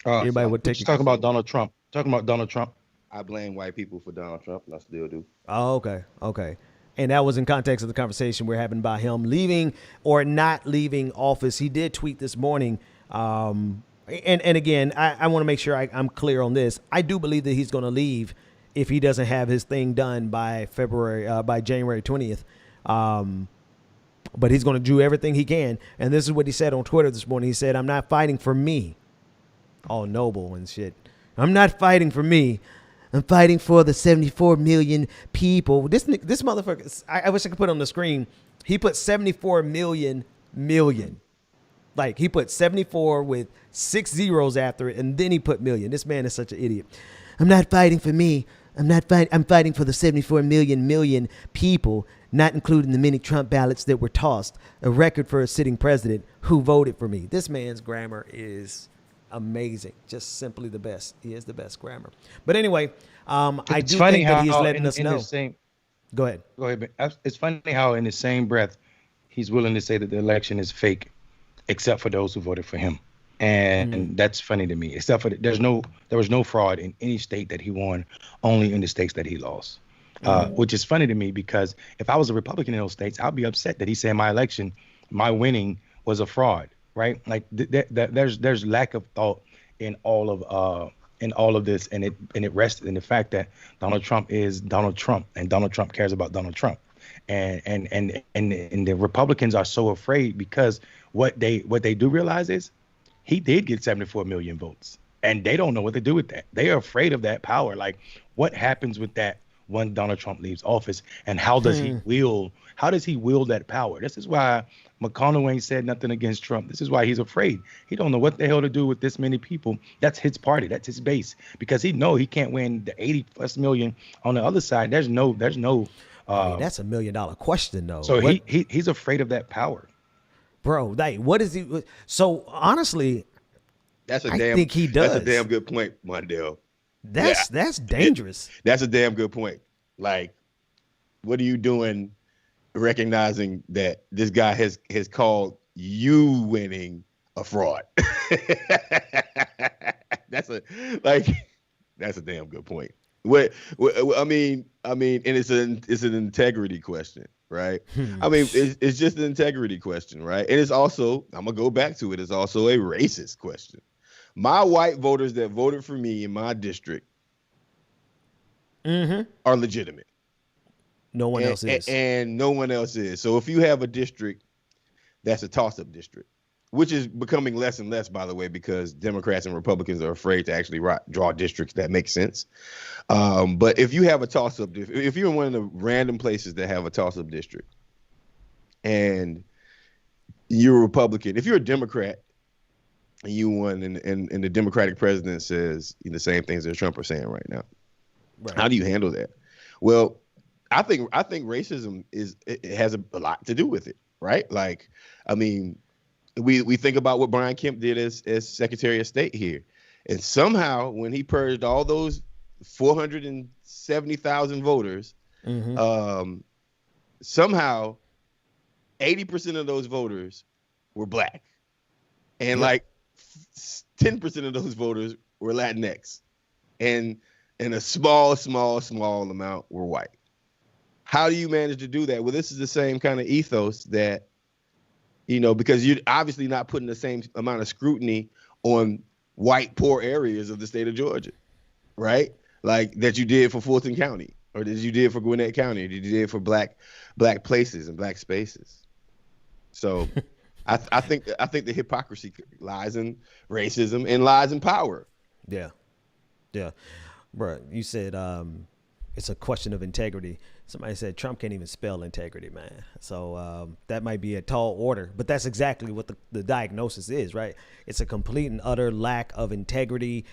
Everybody would take just talking about Donald Trump. Talking about Donald Trump. I blame white people for Donald Trump, and I still do. Oh, okay. Okay. And that was in context of the conversation we're having about him leaving or not leaving office. He did tweet this morning. And again, I want to make sure I'm clear on this. I do believe that he's going to leave if he doesn't have his thing done by January 20th. But he's going to do everything he can. And this is what he said on Twitter this morning. He said, "I'm not fighting for me." All noble and shit. "I'm not fighting for me. I'm fighting for the 74 million people." This motherfucker, I wish I could put it on the screen. He put 74 million. Like, he put 74 with 6 zeros after it, and then he put million. This man is such an idiot. "I'm not fighting for me. I'm fighting for the 74 million people, not including the many Trump ballots that were tossed, a record for a sitting president who voted for me." This man's grammar is amazing. Just simply the best. He is the best grammar. But anyway, I do think that he's letting us know. Go ahead. Go ahead. It's funny how in the same breath, he's willing to say that the election is fake, except for those who voted for him. And that's funny to me. Except for there was no fraud in any state that he won, only in the states that he lost. Which is funny to me because if I was a Republican in those states, I'd be upset that he said my winning was a fraud, right? Like there's lack of thought in all of this, and it rested in the fact that Donald Trump is Donald Trump, and Donald Trump cares about Donald Trump, and the Republicans are so afraid because what they do realize is he did get 74 million votes, and they don't know what to do with that. They are afraid of that power. Like, what happens with that when Donald Trump leaves office, and how does he wield that power? This is why McConnell ain't said nothing against Trump. This is why he's afraid. He don't know what the hell to do with this many people. That's his party. That's his base, because he can't win the 80+ million on the other side. There's no. That's $1 million question though. So he's afraid of that power, bro. Like, what is he? So honestly, I think he does. That's a damn good point, Mondale. That's dangerous. That's a damn good point. Like, what are you doing recognizing that this guy has called you winning a fraud? That's a damn good point. I mean, and it's an integrity question, right? I mean, it's just an integrity question, right? And it's also, I'm gonna go back to it, it's also a racist question. My white voters that voted for me in my district are legitimate. No one else is. And no one else is. So if you have a district that's a toss-up district, which is becoming less and less, by the way, because Democrats and Republicans are afraid to actually draw districts that make sense. But if you have a toss-up, if you're in one of the random places that have a toss-up district and you're a Republican, if you're a Democrat, and you won, and the Democratic president says the same things that Trump are saying right now. Right. How do you handle that? Well, I think racism it has a lot to do with it, right? Like, I mean, we think about what Brian Kemp did as Secretary of State here, and somehow when he purged all those 470,000 voters, somehow 80% of those voters were black, and like 10% of those voters were Latinx, and a small amount were white. How do you manage to do that? Well, this is the same kind of ethos that, because you're obviously not putting the same amount of scrutiny on white poor areas of the state of Georgia, right? Like that you did for Fulton County, or that you did for Gwinnett County, or that you did for black places and black spaces. So I think the hypocrisy lies in racism and lies in power. Yeah. Bro, you said it's a question of integrity. Somebody said Trump can't even spell integrity, man. So that might be a tall order, but that's exactly what the diagnosis is, right? It's a complete and utter lack of integrity,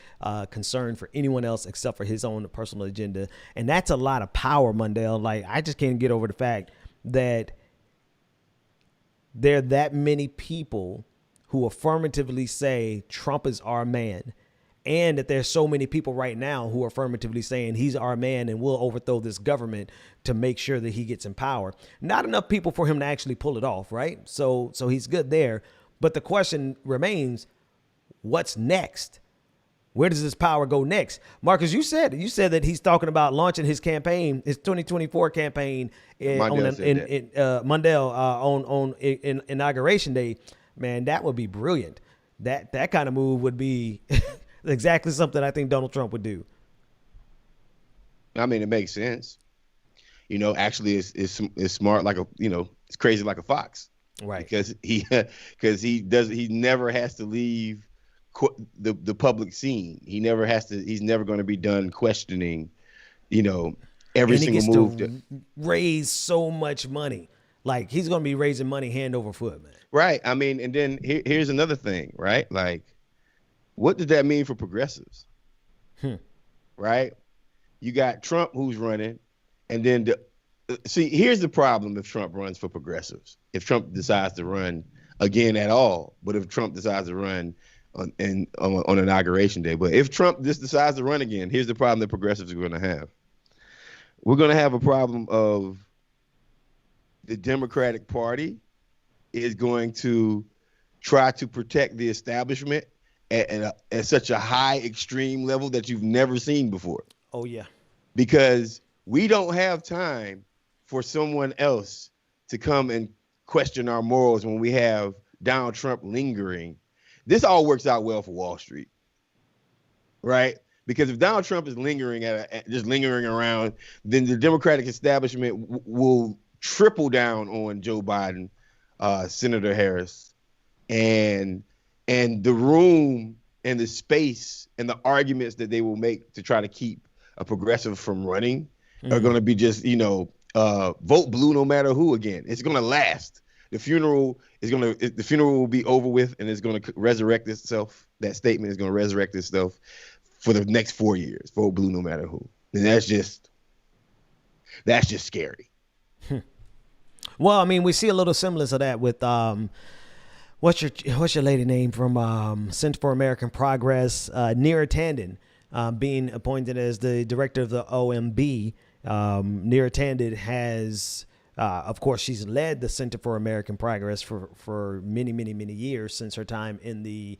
concern for anyone else except for his own personal agenda. And that's a lot of power, Mundell. Like, I just can't get over the fact that there are that many people who affirmatively say Trump is our man, and that there's so many people right now who are affirmatively saying he's our man and we'll overthrow this government to make sure that he gets in power. Not enough people for him to actually pull it off, right? So he's good there. But the question remains, what's next? Where does this power go next? Marcus, you said that he's talking about launching his campaign, his 2024 campaign on Inauguration Day. Man, that would be brilliant. That kind of move would be exactly something I think Donald Trump would do. I mean, it makes sense. Actually, it's smart like it's crazy like a fox, right? Because he never has to leave the public scene. He's never going to be done questioning, every single move. To raise so much money, like he's going to be raising money hand over foot, man. Right. I mean, and then here's another thing, right? Like, what does that mean for progressives? Right? You got Trump who's running, and then here's the problem if Trump runs for progressives. If Trump decides to run again at all, but if Trump decides to run on Inauguration Day, but if Trump just decides to run again, here's the problem that progressives are going to have. We're going to have a problem of the Democratic Party is going to try to protect the establishment at such a high extreme level that you've never seen before. Oh, yeah. Because we don't have time for someone else to come and question our morals when we have Donald Trump lingering. This all works out well for Wall Street, right? Because if Donald Trump is lingering just lingering around, then the Democratic establishment will triple down on Joe Biden, Senator Harris, and the room and the space and the arguments that they will make to try to keep a progressive from running are going to be just, vote blue no matter who again. It's going to last. The funeral will be over with, and it's going to resurrect itself. That statement is going to resurrect itself for the next 4 years. Vote blue no matter who. And that's just scary. Well, I mean, we see a little semblance of that with what's your lady name from Center for American Progress, Neera Tanden, being appointed as the director of the OMB. Neera Tanden has, of course, she's led the Center for American Progress for many, many, many years since her time in the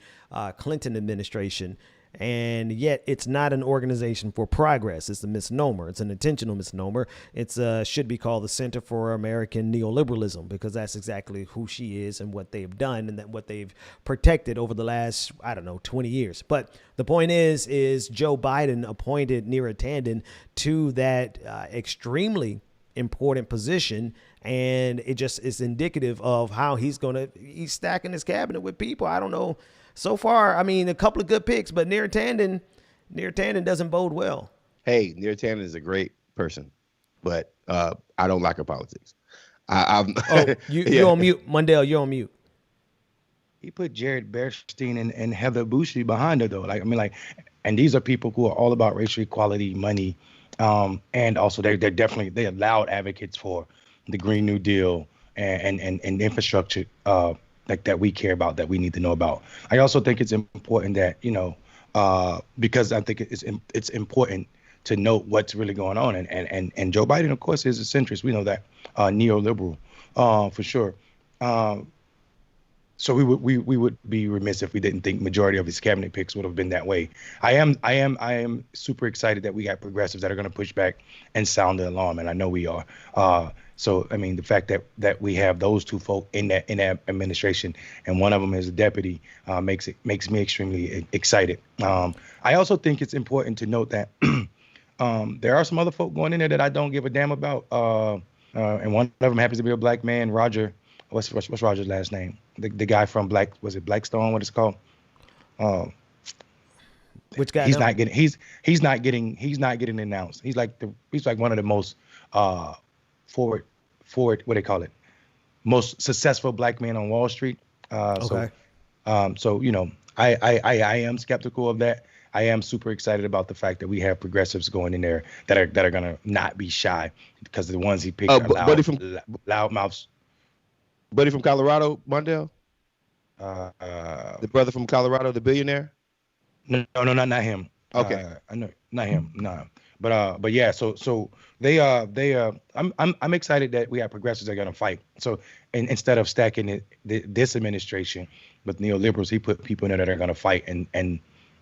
Clinton administration. And yet it's not an organization for progress. It's a misnomer. It's an intentional misnomer. It's should be called the Center for American Neoliberalism, because that's exactly who she is and what they've done and what they've protected over the last, 20 years. But the point is Joe Biden appointed Neera Tanden to that extremely important position. And it just is indicative of how he's stacking his cabinet with people. I don't know. So far, I mean, a couple of good picks, but Neera Tanden doesn't bode well. Hey, Neera Tanden is a great person, but I don't like her politics. You're on mute, Mundell. You're on mute. He put Jared Bernstein and Heather Bushy behind her, though. And these are people who are all about racial equality, money, and also they're loud advocates for the Green New Deal and infrastructure. That we care about, that we need to know about. I also think it's important that, because I think it's important to note what's really going on. And Joe Biden, of course, is a centrist. We know that, neoliberal, for sure. So we would be remiss if we didn't think majority of his cabinet picks would have been that way. I am super excited that we got progressives that are going to push back and sound the alarm, and I know we are. So I mean, the fact that we have those two folk in that administration, and one of them is a deputy, makes me extremely excited. I also think it's important to note that there are some other folk going in there that I don't give a damn about, and one of them happens to be a black man, Roger. What's Roger's last name? The guy from Blackstone? What it's called? Which guy? He's not getting announced. He's like one of the most forward. What they call it? Most successful black men on Wall Street. Okay. So I am skeptical of that. I am super excited about the fact that we have progressives going in there that are gonna not be shy, because the ones he picked are loud mouths. Buddy from Colorado, Mondale? The brother from Colorado, the billionaire? No, not him. Okay. I know, not him. No, but yeah. So I'm excited that we have progressives that are gonna fight. So, and instead of stacking this administration with neoliberals, he put people in there that are gonna fight and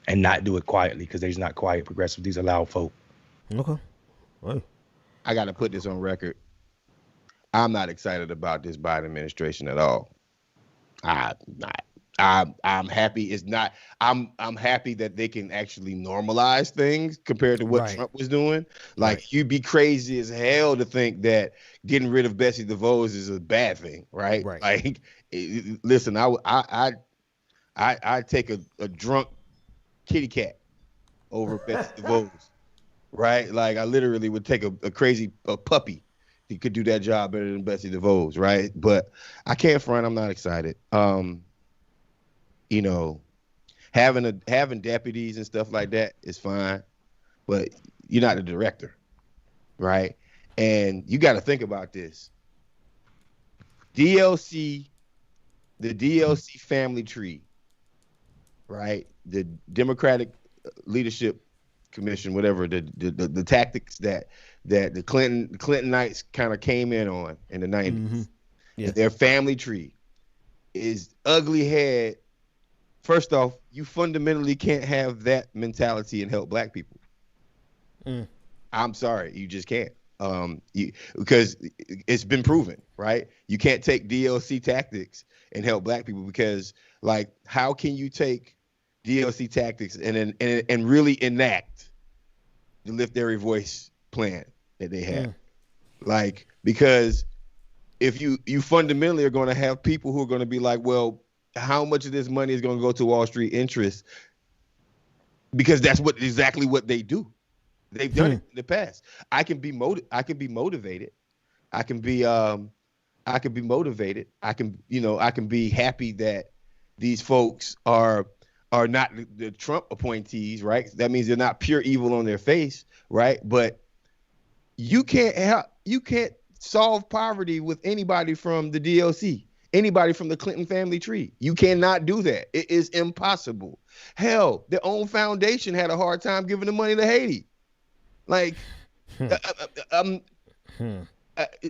not do it quietly, because they're not quiet progressives. These are loud folk. Okay. Well, I got to put this on record. I'm not excited about this Biden administration at all. I'm not. I'm happy it's not. I'm happy that they can actually normalize things compared to what Right. Trump was doing. Like, Right. you'd be crazy as hell to think that getting rid of Betsy DeVos is a bad thing, right? Right. Like, listen, I take a drunk kitty cat over Betsy DeVos, right? Like, I literally would take a crazy puppy. He could do that job better than Betsy DeVos, right? But I can't front. I'm not excited. You know, having deputies and stuff like that is fine, but you're not the director, right? And you got to think about this. DLC, the DLC family tree, right? The Democratic Leadership Commission, whatever, the tactics that the Clintonites kind of came in on in the 90s. Mm-hmm. Yeah. Their family tree is ugly head. First off, you fundamentally can't have that mentality and help black people. I'm sorry, you just can't. Because it's been proven, right? You can't take DLC tactics and help black people, because, like, how can you take DLC tactics and really enact the Lift Every Voice plan that they have? Like, because if you fundamentally are going to have people who are going to be like, well, how much of this money is going to go to Wall Street interests? Because that's exactly what they do. They've done it in the past. I can be motivated. I can be motivated. I can be happy that these folks are not the Trump appointees, right? That means they're not pure evil on their face, right? But you can't solve poverty with anybody from the DLC, anybody from the Clinton family tree. You cannot do that. It is impossible. Hell, their own foundation had a hard time giving the money to Haiti. Like,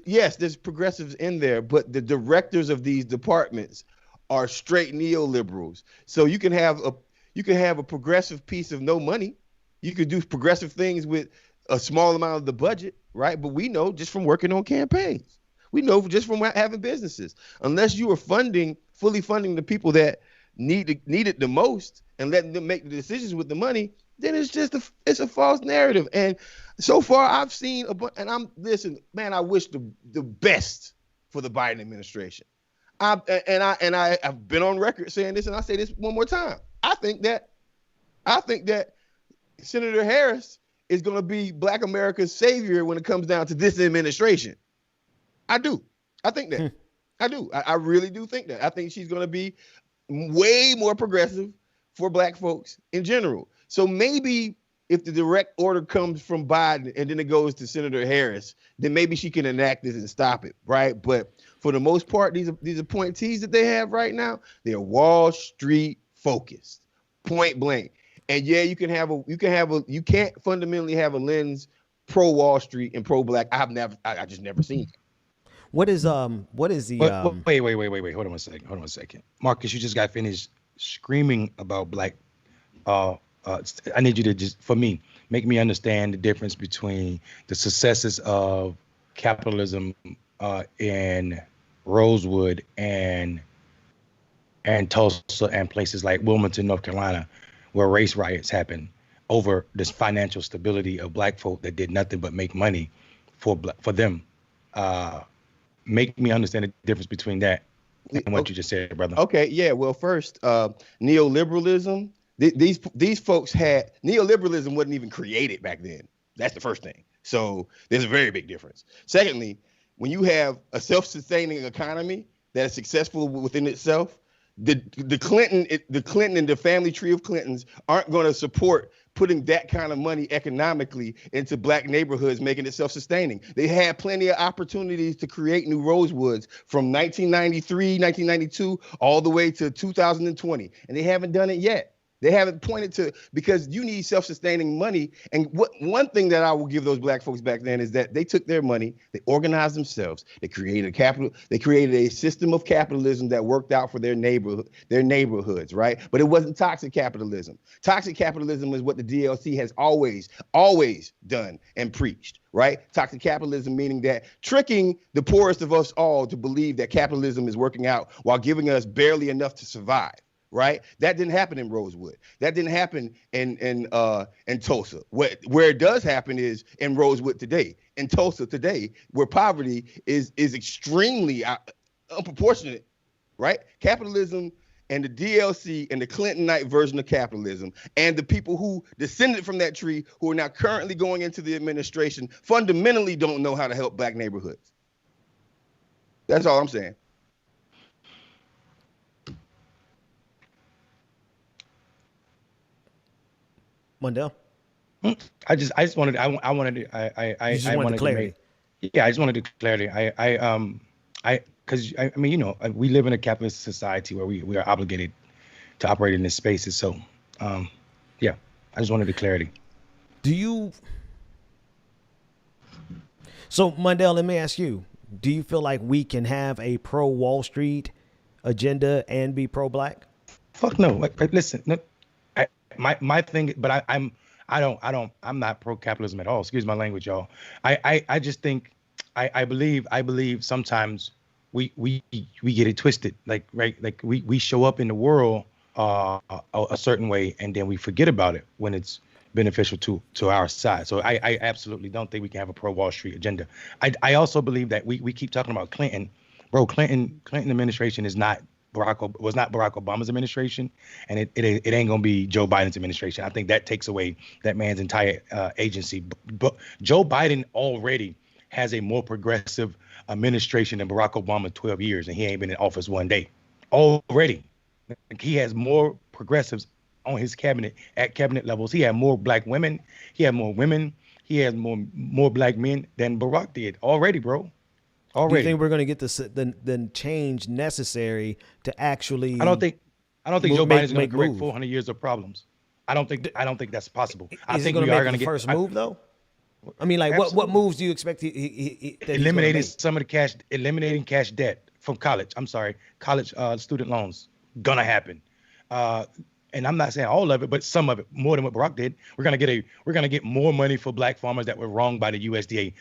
yes, there's progressives in there, but the directors of these departments are straight neoliberals. So you can have a progressive piece of no money. You could do progressive things with a small amount of the budget, right? But we know just from working on campaigns, we know just from having businesses, unless you are fully funding the people that need it the most and letting them make the decisions with the money, then it's a false narrative. And so far I've seen listen, man, I wish the best for the Biden administration. I have been on record saying this, and I say this one more time. I think that Senator Harris is going to be Black America's savior when it comes down to this administration. I do. I think that. I do. I really do think that. I think she's going to be way more progressive for Black folks in general. So maybe if the direct order comes from Biden and then it goes to Senator Harris, then maybe she can enact this and stop it, right? But for the most part, these appointees that they have right now, they're Wall Street focused, point blank. And yeah, you can't fundamentally have a lens pro Wall Street and pro Black. I just never seen it. What is the Wait. Hold on one second. Marcus, you just got finished screaming about Black. I need you to just, for me, make me understand the difference between the successes of capitalism in Rosewood and Tulsa and places like Wilmington, North Carolina, where race riots happen over this financial stability of Black folk that did nothing but make money for them. Make me understand the difference between that and what you just said, brother. Okay, yeah. Well, first, neoliberalism. These folks had neoliberalism wasn't even created back then. That's the first thing. So there's a very big difference. Secondly, when you have a self-sustaining economy that is successful within itself, the Clinton and the family tree of Clintons aren't going to support putting that kind of money economically into Black neighborhoods, making it self-sustaining. They had plenty of opportunities to create new Rosewoods from 1993, 1992, all the way to 2020, and they haven't done it yet. They haven't pointed to, because you need self-sustaining money. And one thing that I will give those black folks back then is that they took their money, they organized themselves, they created a system of capitalism that worked out for their neighborhoods, right? But it wasn't toxic capitalism. Toxic capitalism is what the DLC has always done and preached, right? Toxic capitalism meaning that tricking the poorest of us all to believe that capitalism is working out while giving us barely enough to survive. Right, that didn't happen in Rosewood. That didn't happen in Tulsa. Where it does happen is in Rosewood today, in Tulsa today, where poverty is extremely unproportionate. Right, capitalism and the DLC and the Clintonite version of capitalism and the people who descended from that tree, who are now currently going into the administration, fundamentally don't know how to help black neighborhoods. That's all I'm saying. Mondale? I just wanted clarity. I just wanted clarity. Because you know, we live in a capitalist society where we are obligated to operate in this spaces. So, yeah, I just wanted the clarity. So Mondale, let me ask you: do you feel like we can have a pro Wall Street agenda and be pro black? Fuck no. Listen, no. My thing, but I'm not pro capitalism at all. Excuse my language, y'all. I just think I believe sometimes we get it twisted. Like we show up in the world a certain way and then we forget about it when it's beneficial to our side. So I absolutely don't think we can have a pro Wall Street agenda. I also believe that we keep talking about Clinton. Bro, Clinton administration was not Barack Obama's administration, and it ain't gonna be Joe Biden's administration. I think that takes away that man's entire agency. But Joe Biden already has a more progressive administration than Barack Obama 12 years, and he ain't been in office one day. Already, he has more progressives on his cabinet at cabinet levels. He had more black women. He had more women. He has more black men than Barack did already, bro. Already. Do you think we're going to get the change necessary to actually? I don't think Joe Biden's going to correct 400 years of problems. I don't think that's possible. I think we are going to get the first move though. I mean, like what moves do you expect? Eliminating cash debt from college. I'm sorry, college student loans gonna happen. And I'm not saying all of it, but some of it, more than what Barack did. We're gonna get more money for black farmers that were wronged by the USDA.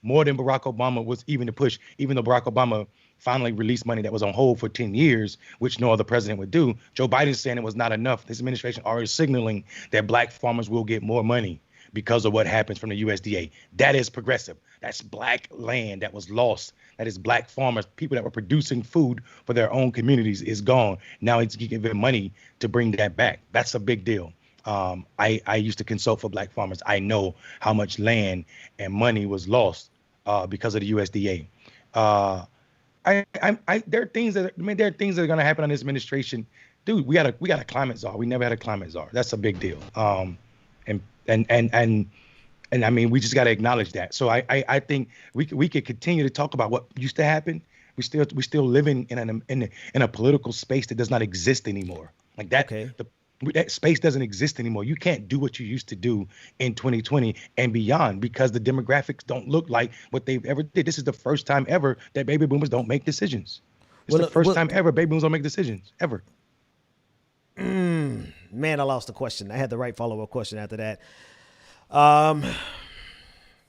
More than Barack Obama was even to push, even though Barack Obama finally released money that was on hold for 10 years, which no other president would do. Joe Biden's saying it was not enough. This administration already signaling that black farmers will get more money because of what happens from the USDA. That is progressive. That's black land that was lost. That is black farmers, people that were producing food for their own communities is gone. Now it's giving money to bring that back. That's a big deal. I used to consult for black farmers. I know how much land and money was lost because of the USDA. There are things that are going to happen on this administration. Dude, we got a climate czar. We never had a climate czar. That's a big deal. And I mean, we just got to acknowledge that. So I think we could continue to talk about what used to happen. We still living in a political space that does not exist anymore. Like that. Okay. That space doesn't exist anymore. You can't do what you used to do in 2020 and beyond because the demographics don't look like what they've ever did. This is the first time ever that baby boomers don't make decisions. It's the first time ever baby boomers don't make decisions, ever. Man, I lost the question. I had the right follow-up question after that.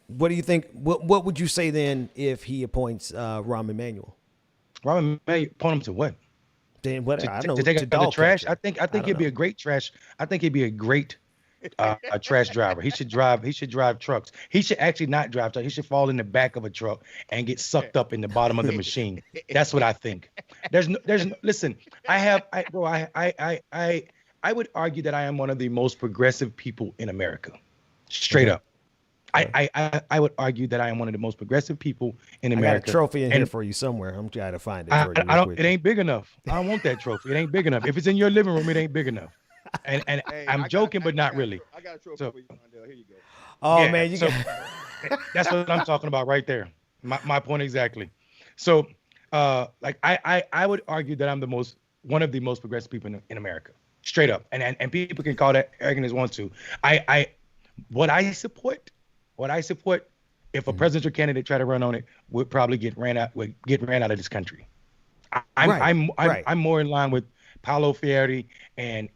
What do you think? What would you say then if he appoints Rahm Emanuel? Rahm Emanuel, appoint him to what? Then what? I don't know. To take out the trash. I think he'd be a great trash. I think he'd be a great a trash driver. He should drive trucks. He should actually not drive trucks. He should fall in the back of a truck and get sucked up in the bottom of the machine. That's what I think. Listen, I would argue that I am one of the most progressive people in America. Straight up. I would argue that I am one of the most progressive people in America. I got a trophy in here for you somewhere. I'm trying to find it. It ain't big enough. I don't want that trophy. It ain't big enough. If it's in your living room, it ain't big enough. And hey, I'm joking, but not really. I got a trophy for you, Mondale. Here you go. Oh yeah, man, that's what I'm talking about right there. My point exactly. So, I would argue that I'm the most one of the most progressive people in America, straight up. And people can call that arrogant as want to. I what I support, if a presidential candidate try to run on it, would probably get ran out of this country. I'm more in line with Paulo Freire and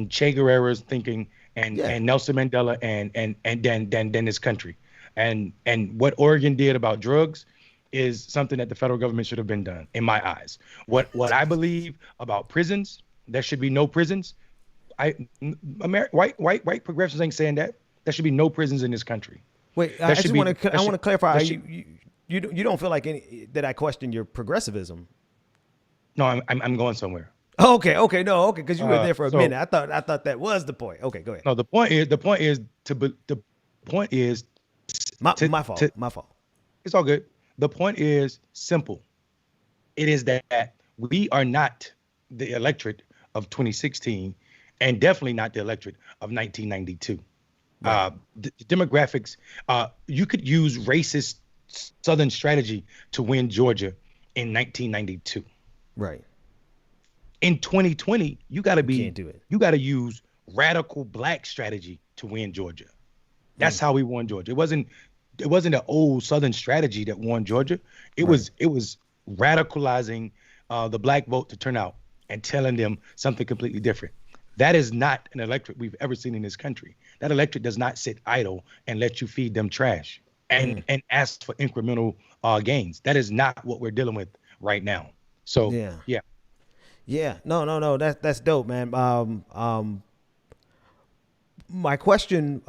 Che Guevara's thinking and Nelson Mandela and then this country. And what Oregon did about drugs is something that the federal government should have been done, in my eyes. What I believe about prisons, there should be no prisons. White progressives ain't saying that. There should be no prisons in this country. Wait, I want to clarify. You don't feel like that I question your progressivism? No, I'm going somewhere. Okay, because you were there for a minute. I thought that was the point. Okay, go ahead. No, the point is my fault. It's all good. The point is simple. It is that we are not the electorate of 2016, and definitely not the electorate of 1992. Right. The demographics. You could use racist Southern strategy to win Georgia in 1992. Right. In 2020, you got to use radical black strategy to win Georgia. That's how we won Georgia. It wasn't an old Southern strategy that won Georgia. It was radicalizing the black vote to turn out and telling them something completely different. That is not an electorate we've ever seen in this country. That electorate does not sit idle and let you feed them trash and ask for incremental gains. That is not what we're dealing with right now. So yeah. No. That's dope, man. My question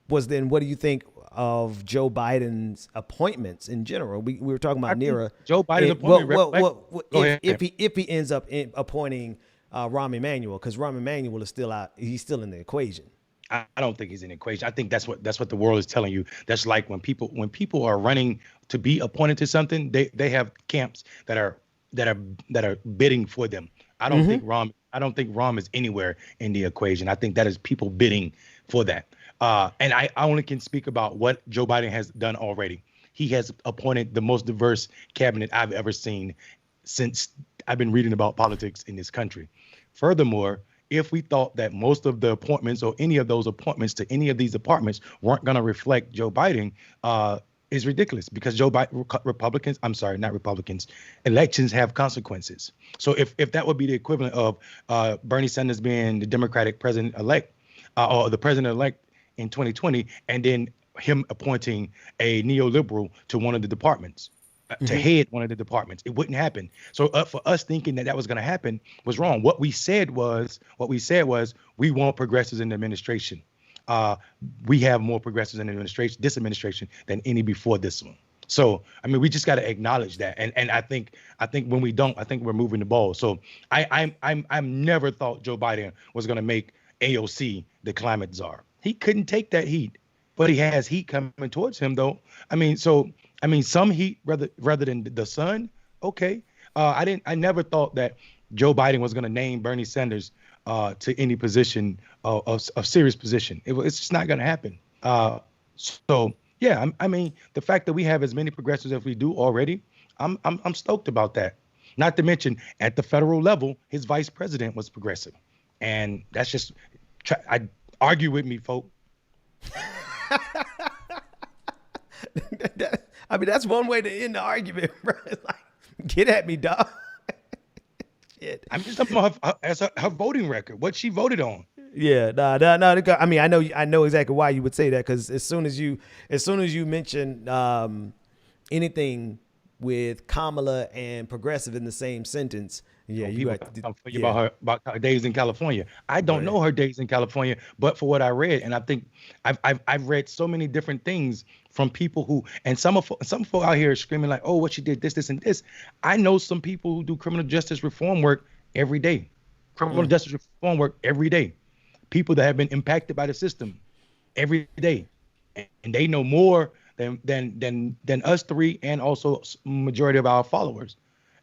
was then, what do you think of Joe Biden's appointments in general? We were talking about Nira. Joe Biden's appointment. If he ends up appointing Rahm Emanuel, because Rahm Emanuel is still out. He's still in the equation. I don't think he's in the equation. I think that's what the world is telling you. That's like when people are running to be appointed to something, they have camps that are bidding for them. I don't think Rahm is anywhere in the equation. I think that is people bidding for that. And I only can speak about what Joe Biden has done already. He has appointed the most diverse cabinet I've ever seen since I've been reading about politics in this country. Furthermore, if we thought that most of the appointments or any of those appointments to any of these departments weren't going to reflect Joe Biden, is ridiculous, because elections have consequences. So if that would be the equivalent of Bernie Sanders being the Democratic president-elect or the president-elect in 2020, and then him appointing a neoliberal to one of the departments, to head one of the departments, it wouldn't happen. So for us thinking that was going to happen was wrong. What we said was we want progressives in the administration. We have more progressives in this administration than any before this one. So I mean, we just got to acknowledge that. And I think when we don't, I think we're moving the ball. So I'm never thought Joe Biden was going to make AOC the climate czar. He couldn't take that heat, but he has heat coming towards him, though. I mean, some heat rather than the sun. Okay. I never thought that Joe Biden was going to name Bernie Sanders to any position of serious position. It's just not going to happen. So yeah, I mean, the fact that we have as many progressives as we do already, I'm stoked about that. Not to mention, at the federal level, his vice president was progressive, and that's just argue with me, folk. I mean, that's one way to end the argument, bro. It's like, get at me, dog. Shit. I'm just talking about her voting record, what she voted on. Yeah, no. I mean, I know exactly why you would say that, because as soon as you mention anything with Kamala and progressive in the same sentence, about her days in California. I don't know her days in California, but for what I read, and I think I've read so many different things from people who, and some folk out here screaming like, oh, what she did, this, and this. I know some people who do criminal justice reform work every day. Justice reform work every day. People that have been impacted by the system every day, and they know more than us three, and also majority of our followers.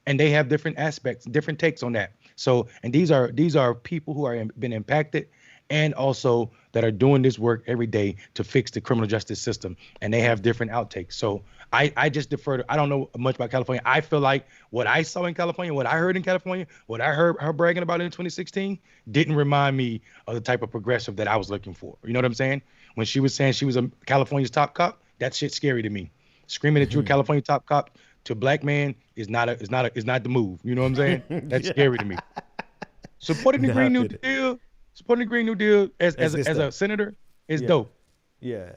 And they have different aspects, different takes on that. So, and these are people who are been impacted, and also that are doing this work every day to fix the criminal justice system, and they have different outtakes. So I just defer to, I don't know much about California. I feel like what I saw in California, what I heard in California, what I heard her bragging about in 2016 didn't remind me of the type of progressive that I was looking for. You know what I'm saying? When she was saying she was a California's top cop, that shit's scary to me. Screaming that you're a California top cop to a black man is not the move. You know what I'm saying? That's scary to me. Supporting the No, I Green New feel it. Deal, supporting the Green New Deal as That's a good stuff. senator is Yeah. dope. Yeah.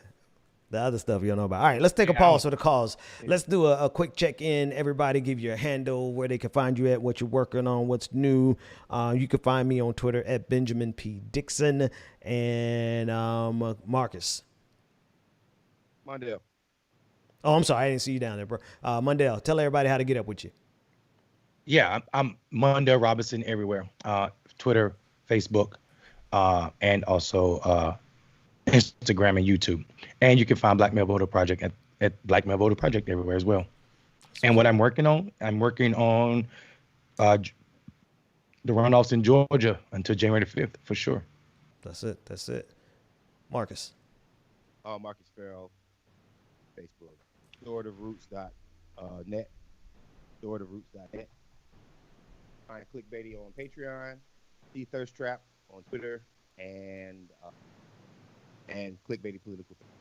The other stuff you don't know about. All right, let's take a pause for the cause. Let's do a quick check-in. Everybody give you a handle, where they can find you at, what you're working on, what's new. You can find me on Twitter at Benjamin P. Dixon and Marcus. Mondale. Oh, I'm sorry. I didn't see you down there, bro. Mundell, tell everybody how to get up with you. Yeah, I'm Mondale Robinson everywhere. Twitter, Facebook, and also Instagram and YouTube. And you can find Black Male Voter Project at Black Male Voter Project everywhere as well. And what I'm working on the runoffs in Georgia until January the 5th for sure. That's it. That's it. Marcus. Marcus Farrell, Facebook. SwordofRoots.net. SwordofRoots.net. Find Clickbaity on Patreon. Thirstrap on Twitter, and Clickbaity Political Thirstrap.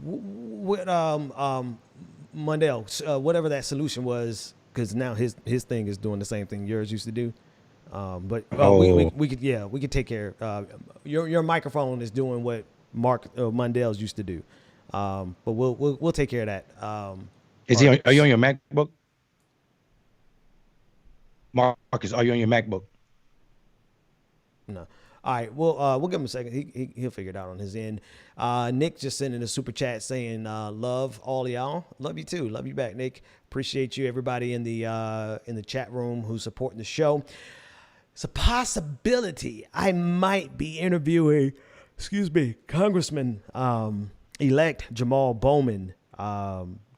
What Mundell, whatever that solution was, because now his thing is doing the same thing yours used to do. But we could take care. Your microphone is doing what Mundell's used to do. But we'll take care of that. Are you on your MacBook? Marcus, are you on your MacBook? No. All right. We'll give him a second. He'll figure it out on his end. Nick just sent in a super chat saying, love all y'all. Love you too. Love you back, Nick. Appreciate you, everybody in the chat room who's supporting the show. It's a possibility I might be interviewing, Congressman elect Jamal Bowman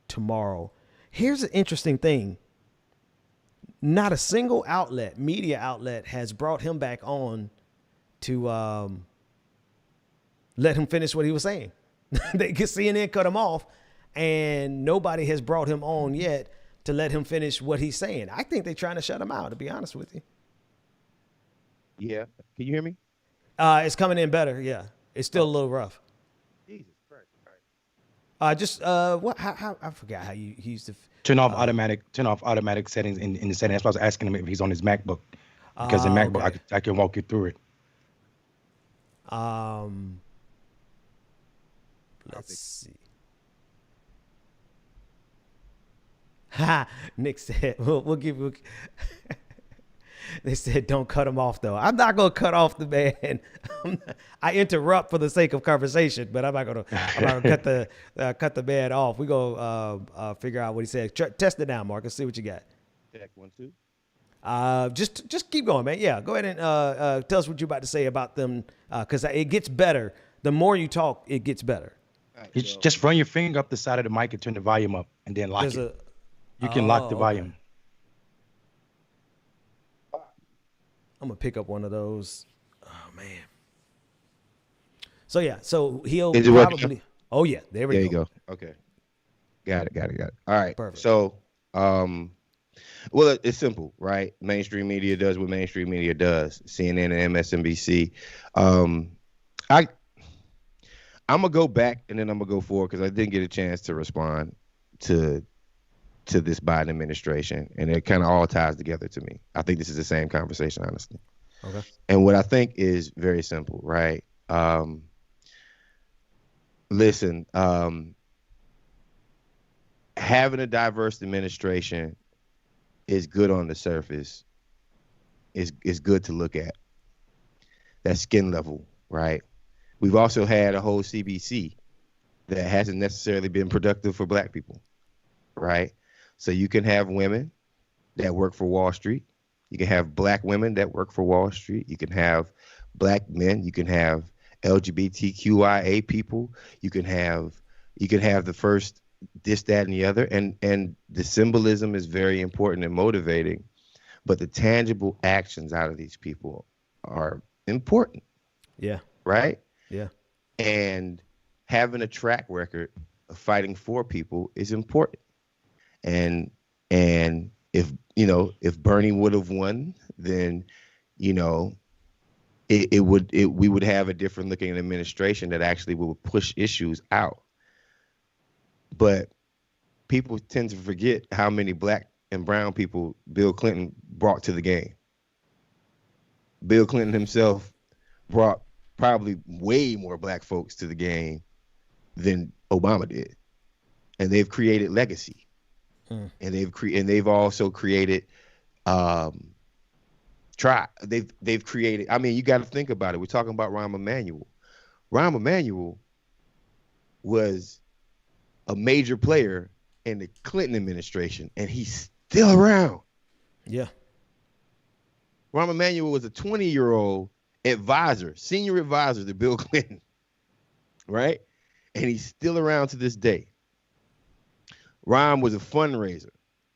tomorrow. Here's an interesting thing. Not a single media outlet, has brought him back on to let him finish what he was saying. CNN cut him off, and nobody has brought him on yet to let him finish what he's saying. I think they're trying to shut him out, to be honest with you. Yeah. Can you hear me? It's coming in better. Yeah, it's still a little rough. Jesus Christ. All right. What? How? I forgot how he used to. Turn off automatic settings in the settings. That's why I was asking him if he's on his MacBook, because in MacBook okay. I can walk you through it. Let's see. Ha! Nick said, "We'll give you." They said, "Don't cut him off, though." I'm not gonna cut off the man. I interrupt for the sake of conversation, but I'm not gonna cut the man off. We go figure out what he said. Test it now, Marcus. See what you got. Check 1 2. Just keep going, man. Yeah, go ahead and tell us what you're about to say about them, because it gets better. The more you talk, it gets better. All right, You just run your finger up the side of the mic and turn the volume up, and then lock it. You can lock the volume. Okay. I'm gonna pick up one of those. Oh man. So yeah, he'll Is it working? probably. Oh yeah, there we There go. you go. Okay. Got it. All right. Perfect. So, well, it's simple, right? Mainstream media does what mainstream media does. CNN and MSNBC. I'm gonna go back and then I'm gonna go forward because I didn't get a chance to respond to this Biden administration, and it kind of all ties together to me. I think this is the same conversation, honestly. Okay. And what I think is very simple, right? Listen, having a diverse administration is good on the surface. Is good to look at. That skin level, right? We've also had a whole CBC that hasn't necessarily been productive for black people, right? So you can have women that work for Wall Street. You can have black women that work for Wall Street. You can have black men. You can have LGBTQIA people. You can have the first this, that, and the other. And the symbolism is very important and motivating. But the tangible actions out of these people are important, Yeah. right? Yeah. And having a track record of fighting for people is important. And if if Bernie would have won, then you know we would have a different looking administration that actually would push issues out. But people tend to forget how many black and brown people Bill Clinton brought to the game. Bill Clinton himself brought probably way more black folks to the game than Obama did, and they've created legacy, and they've also created they've created. I mean, you got to think about it. We're talking about Rahm Emanuel. Rahm Emanuel was a major player in the Clinton administration, and he's still around. Yeah. Rahm Emanuel was a 20-year-old advisor, senior advisor to Bill Clinton, right? And he's still around to this day. Rahm was a fundraiser,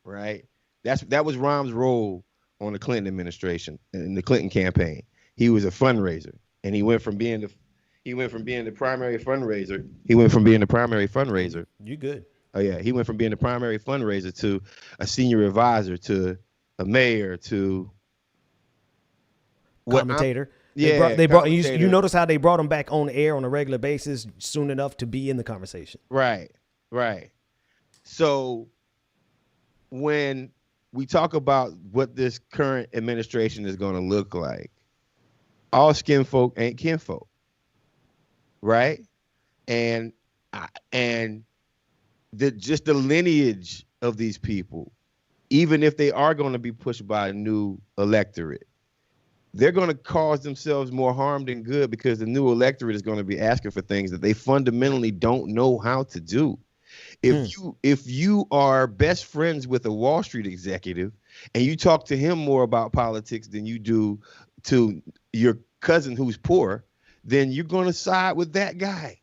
right? That was Rahm's role on the Clinton administration in the Clinton campaign. He was a fundraiser, and he went from being the primary fundraiser. You good? Oh yeah, he went from being the primary fundraiser to a senior advisor to a mayor to Commentator. Yeah, They brought you. commentator. You notice how they brought him back on air on a regular basis soon enough to be in the conversation. Right. So when we talk about what this current administration is going to look like, all skin folk ain't kinfolk, right? And just the lineage of these people, even if they are going to be pushed by a new electorate, they're going to cause themselves more harm than good, because the new electorate is going to be asking for things that they fundamentally don't know how to do. If you are best friends with a Wall Street executive and you talk to him more about politics than you do to your cousin who's poor, then you're going to side with that guy.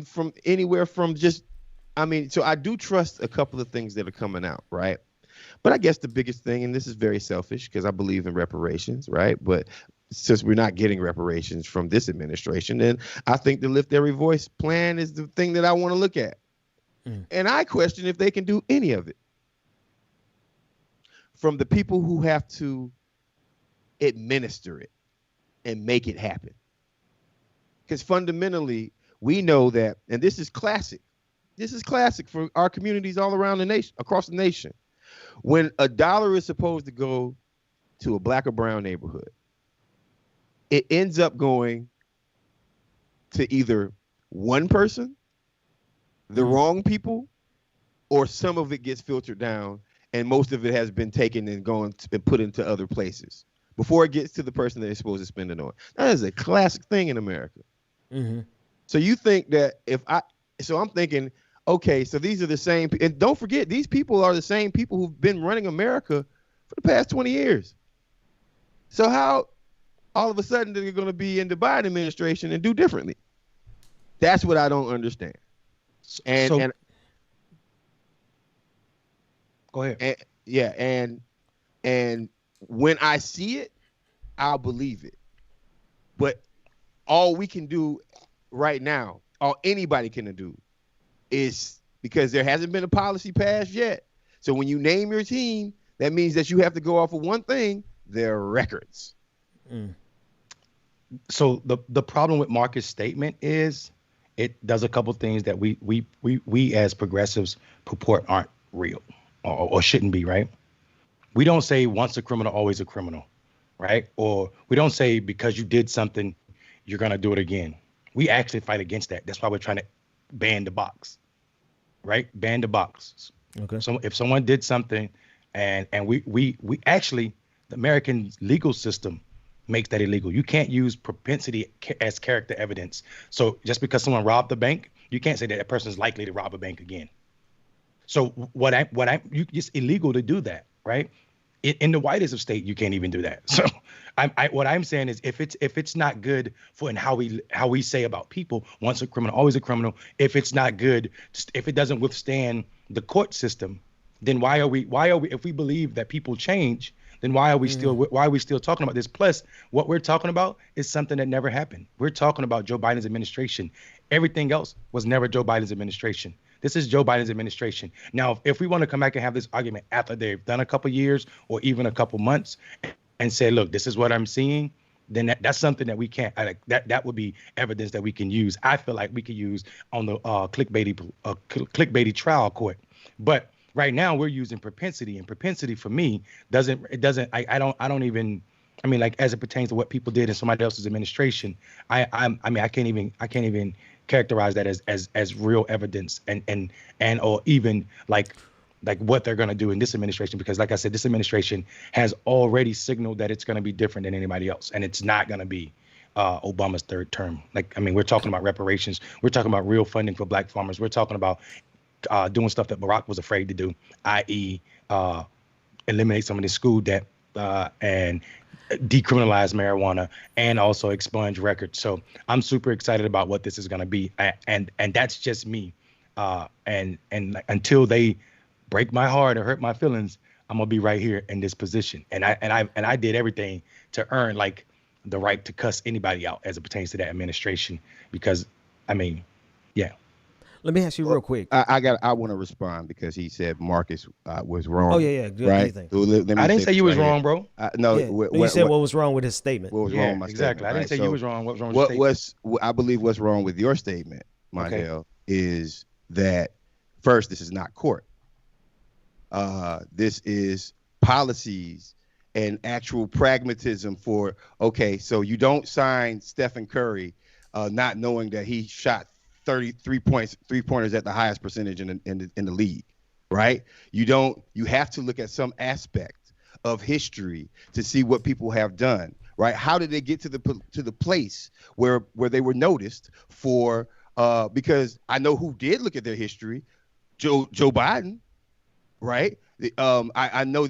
From anywhere from so I do trust a couple of things that are coming out, right? But I guess the biggest thing, and this is very selfish because I believe in reparations, right? But since we're not getting reparations from this administration, then I think the Lift Every Voice plan is the thing that I want to look at. And I question if they can do any of it. From the people who have to administer it and make it happen. Because fundamentally, we know that, and this is classic for our communities all around the nation, across the nation. When a dollar is supposed to go to a black or brown neighborhood, it ends up going to either one person, the wrong people, or some of it gets filtered down and most of it has been taken and gone and put into other places before it gets to the person that is supposed to spend it on. That is a classic thing in America. So you think that I'm thinking, okay, so these are the same, and don't forget, these people are the same people who've been running America for the past 20 years. So how all of a sudden they're going to be in the Biden administration and do differently? That's what I don't understand. And go ahead. And when I see it, I'll believe it. But all we can do right now, all anybody can do, is, because there hasn't been a policy passed yet. So when you name your team, that means that you have to go off of one thing: their records. So the problem with Marcus' statement is it does a couple things that we as progressives purport aren't real or shouldn't be, right? We don't say once a criminal, always a criminal, right? Or we don't say because you did something, you're going to do it again. We actually fight against that. That's why we're trying to ban the box, right? Ban the box. Okay. So if someone did something and we actually, the American legal system makes that illegal. You can't use propensity as character evidence. So just because someone robbed the bank, you can't say that that person is likely to rob a bank again. So it's illegal to do that, right? In the whitest of state, you can't even do that. So what I'm saying is, if it's not good for how we say about people, once a criminal, always a criminal. If it's not good, if it doesn't withstand the court system, then why are we? If we believe that people change, then why are we still talking about this? Plus, what we're talking about is something that never happened. We're talking about Joe Biden's administration. Everything else was never Joe Biden's administration. This is Joe Biden's administration. Now, if we want to come back and have this argument after they've done a couple years or even a couple months and say, look, this is what I'm seeing, then that's something that we can't, that would be evidence that we can use. I feel like we could use on the clickbaity trial court. But right now we're using propensity, and propensity for me I don't even, I mean, like, as it pertains to what people did in somebody else's administration, I can't even characterize that as real evidence and or even like what they're going to do in this administration, because like I said, this administration has already signaled that it's going to be different than anybody else, and it's not going to be Obama's third term. Like, I mean, we're talking about reparations, we're talking about real funding for black farmers, we're talking about doing stuff that Barack was afraid to do, i.e. Eliminate some of the school debt and decriminalize marijuana, and also expunge records. So I'm super excited about what this is going to be, and that's just me. And until they break my heart or hurt my feelings, I'm gonna be right here in this position. And I did everything to earn like the right to cuss anybody out as it pertains to that administration, because I mean, yeah. Let me ask you real quick. I want to respond because he said Marcus was wrong. Oh yeah. Good, right. I didn't say you was wrong, bro. No, yeah. You said what was wrong with his statement. What was wrong with my exactly. statement? I didn't say you was wrong. What was wrong with your statement? I believe what's wrong with your statement, Mondale, is that first, this is not court. This is policies and actual pragmatism for, okay, so you don't sign Stephen Curry not knowing that he shot 33 three-pointers at the highest percentage in the league, right? You have to look at some aspect of history to see what people have done, right? How did they get to the place where they were noticed for, because I know who did look at their history, Joe Biden, right? I know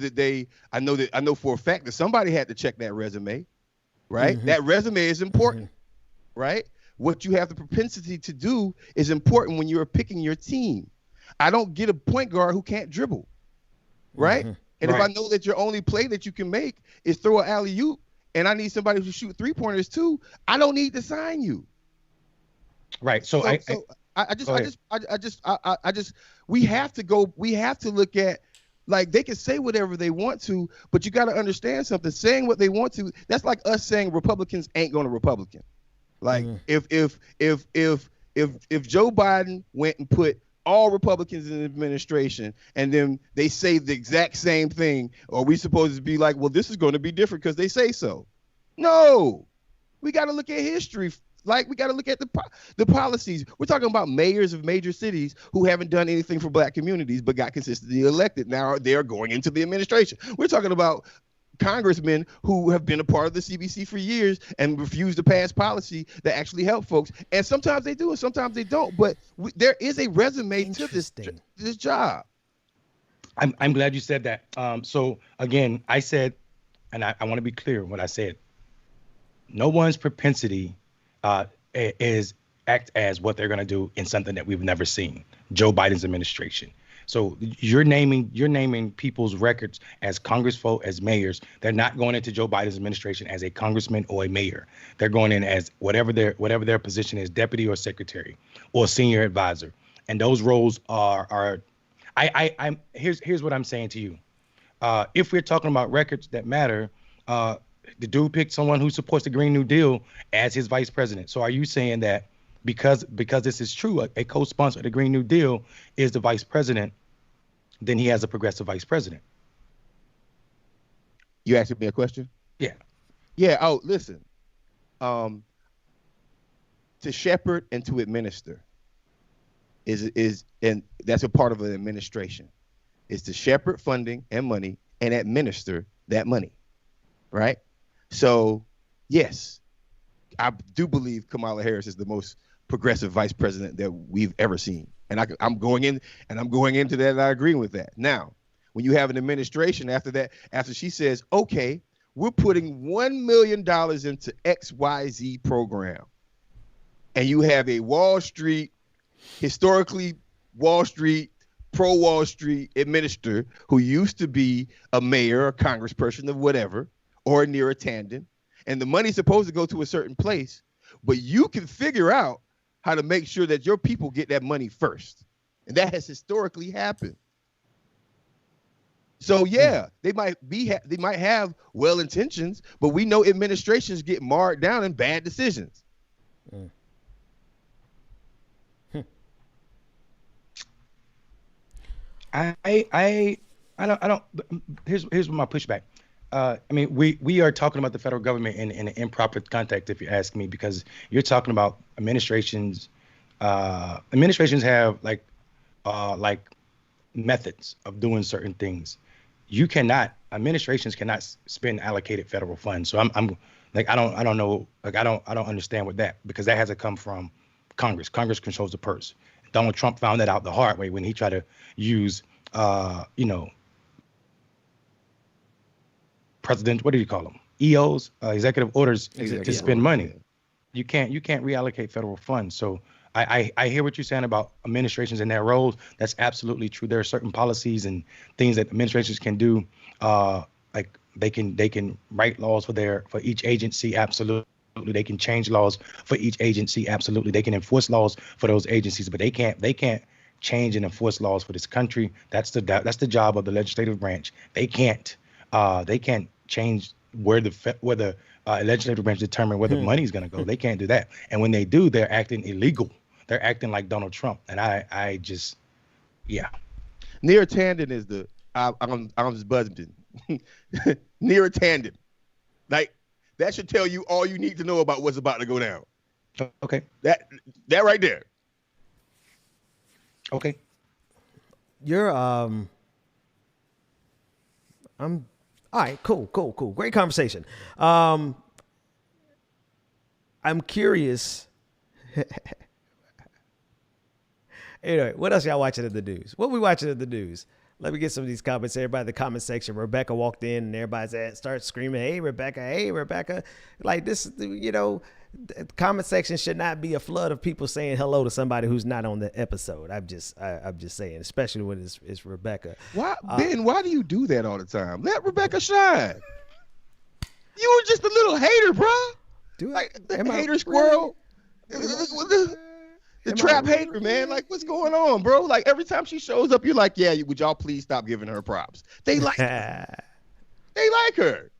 for a fact that somebody had to check that resume, right? Mm-hmm. That resume is important, mm-hmm. right? What you have the propensity to do is important when you're picking your team. I don't get a point guard who can't dribble, right? Mm-hmm. And right. If I know that your only play that you can make is throw an alley-oop, and I need somebody who shoot three-pointers too, I don't need to sign you. Right. We have to look at, like, they can say whatever they want to, but you got to understand something. Saying what they want to, that's like us saying Republicans ain't going to Republican. Like, if Joe Biden went and put all Republicans in the administration, and then they say the exact same thing, are we supposed to be like, well, this is going to be different because they say so? No, we got to look at history. Like, we got to look at the policies. We're talking about mayors of major cities who haven't done anything for black communities but got consistently elected. Now they're going into the administration. We're talking about congressmen who have been a part of the CBC for years and refuse to pass policy that actually help folks. And sometimes they do and sometimes they don't. But there is a resume to this job. I'm glad you said that. So again, I said, and I want to be clear what I said. No one's propensity is act as what they're going to do in something that we've never seen. Joe Biden's administration. So you're naming people's records as congressfolk, as mayors. They're not going into Joe Biden's administration as a congressman or a mayor. They're going in as whatever their position is, deputy or secretary or senior advisor. And those roles are here's what I'm saying to you. If we're talking about records that matter, the dude picked someone who supports the Green New Deal as his vice president. So are you saying that because this is true, a co-sponsor of the Green New Deal is the vice president, then he has a progressive vice president? You asking me a question? Yeah. Yeah. Oh, listen. To shepherd and to administer is and that's a part of an administration. Is to shepherd funding and money and administer that money, right? So, yes, I do believe Kamala Harris is the most progressive vice president that we've ever seen. And I'm going into that, and I agree with that. Now, when you have an administration after she says, okay, we're putting $1 million into XYZ program, and you have a historically Wall Street pro Wall Street administrator who used to be a mayor or congressperson or whatever, or near a tandem, and the money's supposed to go to a certain place, but you can figure out how to make sure that your people get that money first. And that has historically happened. So yeah, they might have well intentions, but we know administrations get marred down in bad decisions. I don't. Here's my pushback. I mean, we are talking about the federal government in an improper context, if you ask me, because you're talking about administrations. Administrations have like methods of doing certain things. Administrations cannot spend allocated federal funds. So I'm like, I don't know, like I don't understand what that, because that has to come from Congress. Congress controls the purse. Donald Trump found that out the hard way when he tried to use, president, what do you call them? EOs, executive orders to spend money. You can't reallocate federal funds. So I hear what you're saying about administrations and their roles. That's absolutely true. There are certain policies and things that administrations can do. Like they can write laws for each agency. Absolutely. They can change laws for each agency. Absolutely. They can enforce laws for those agencies, but they can't change and enforce laws for this country. That's the job of the legislative branch. They can't change where the legislative branch determine where the money is going to go. They can't do that. And when they do, they're acting illegal. They're acting like Donald Trump. And I just, yeah. Near tandem is I'm just buzzing. Near tandem. Like, that should tell you all you need to know about what's about to go down. Okay. That right there. Okay. You're all right, cool. Great conversation. I'm curious. Anyway, what else y'all watching in the news? What we watching in the news? Let me get some of these comments. Everybody in the comment section. Rebecca walked in and everybody starts screaming, "Hey, Rebecca! Hey, Rebecca!" Like this, the comment section should not be a flood of people saying hello to somebody who's not on the episode. I'm just saying, especially when it's Rebecca. Why, Ben? Why do you do that all the time? Let Rebecca shine. You were just a little hater, bro. Like the hater squirrel. Really? The trap hater, man. Like, what's going on, bro? Like, every time she shows up, you're like, yeah, would y'all please stop giving her props? They like her. They like her.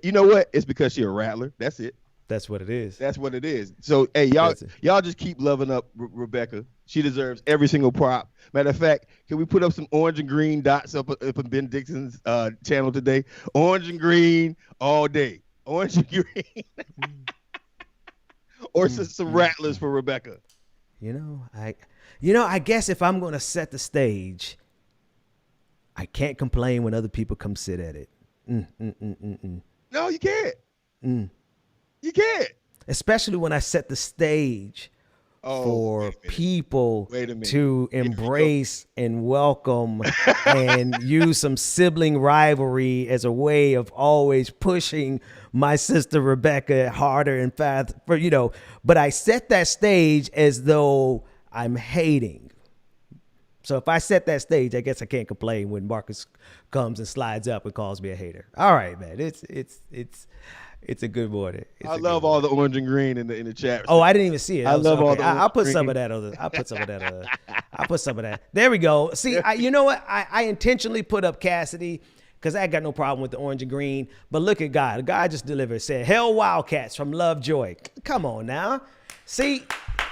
You know what? It's because she's a rattler. That's it. That's what it is. That's what it is. So, hey, y'all just keep loving up Rebecca. She deserves every single prop. Matter of fact, can we put up some orange and green dots up on Ben Dixon's channel today? Orange and green all day. Orange and green. Or some rattlers for Rebecca. I guess if I'm going to set the stage, I can't complain when other people come sit at it. No, you can't. You can't. Especially when I set the stage for people to embrace and welcome and use some sibling rivalry as a way of always pushing my sister Rebecca harder and faster, but I set that stage as though I'm hating. So if I set that stage, I guess I can't complain when Marcus comes and slides up and calls me a hater. All right, man. It's a good morning. I love all the orange and green in the chat. Oh, I didn't even see it. I love all the I'll put some of that on. I'll put some of that. I'll put some of that. There we go. See, you know what? I intentionally put up Cassidy because I got no problem with the orange and green. But look at God. God just delivered. Said, "Hell Wildcats from Lovejoy." Come on now. See,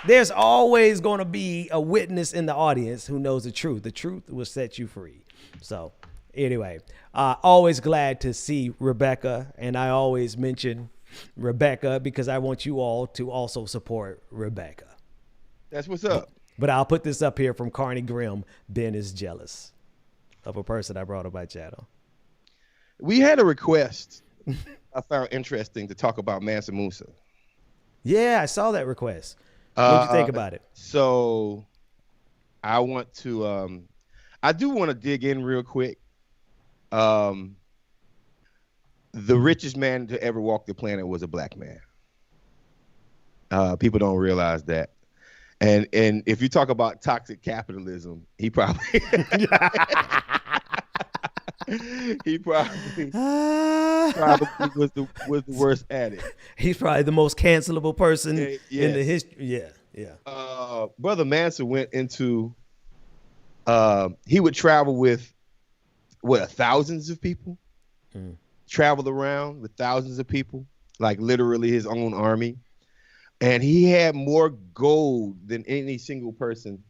there's always going to be a witness in the audience who knows the truth. The truth will set you free. So anyway, always glad to see Rebecca. And I always mention Rebecca because I want you all to also support Rebecca. That's what's up. But I'll put this up here from Carney Grimm. Ben is jealous of a person I brought on my channel. We had a request I found interesting to talk about Mansa Musa. Yeah, I saw that request. What did you think about it? So I want to, I do want to dig in real quick. The richest man to ever walk the planet was a black man. People don't realize that. And if you talk about toxic capitalism, he probably he probably was the worst at it. He's probably the most cancelable person in the Yes. history. Yeah. Brother Manson went into he would travel with thousands of people, traveled around with thousands of people, like literally his own army. And he had more gold than any single person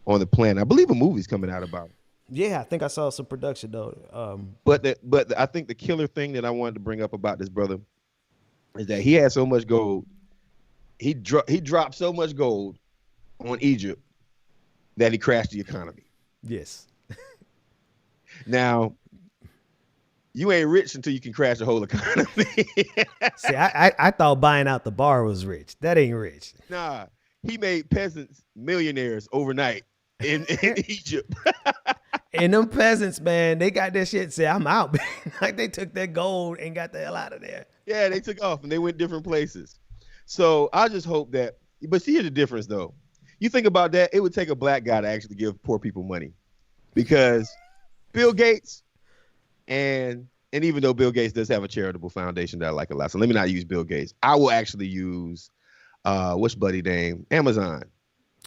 on the planet. I believe a movie's coming out about it. Yeah, I think I saw some production though. But I think the killer thing that I wanted to bring up about this brother is that he had so much gold. He dropped so much gold on Egypt that he crashed the economy. Yes. Now, you ain't rich until you can crash the whole economy. See, I thought buying out the bar was rich. That ain't rich. Nah, he made peasants millionaires overnight in Egypt. And them peasants, man, they got that shit. Say, I'm out, man. Like they took their gold and got the hell out of there. Yeah, they took off and they went different places. So I just hope that. But see, here's the difference, though. You think about that, it would take a black guy to actually give poor people money, because Bill Gates and even though Bill Gates does have a charitable foundation that I like a lot, so let me not use Bill Gates. I will actually use what's buddy name? Amazon.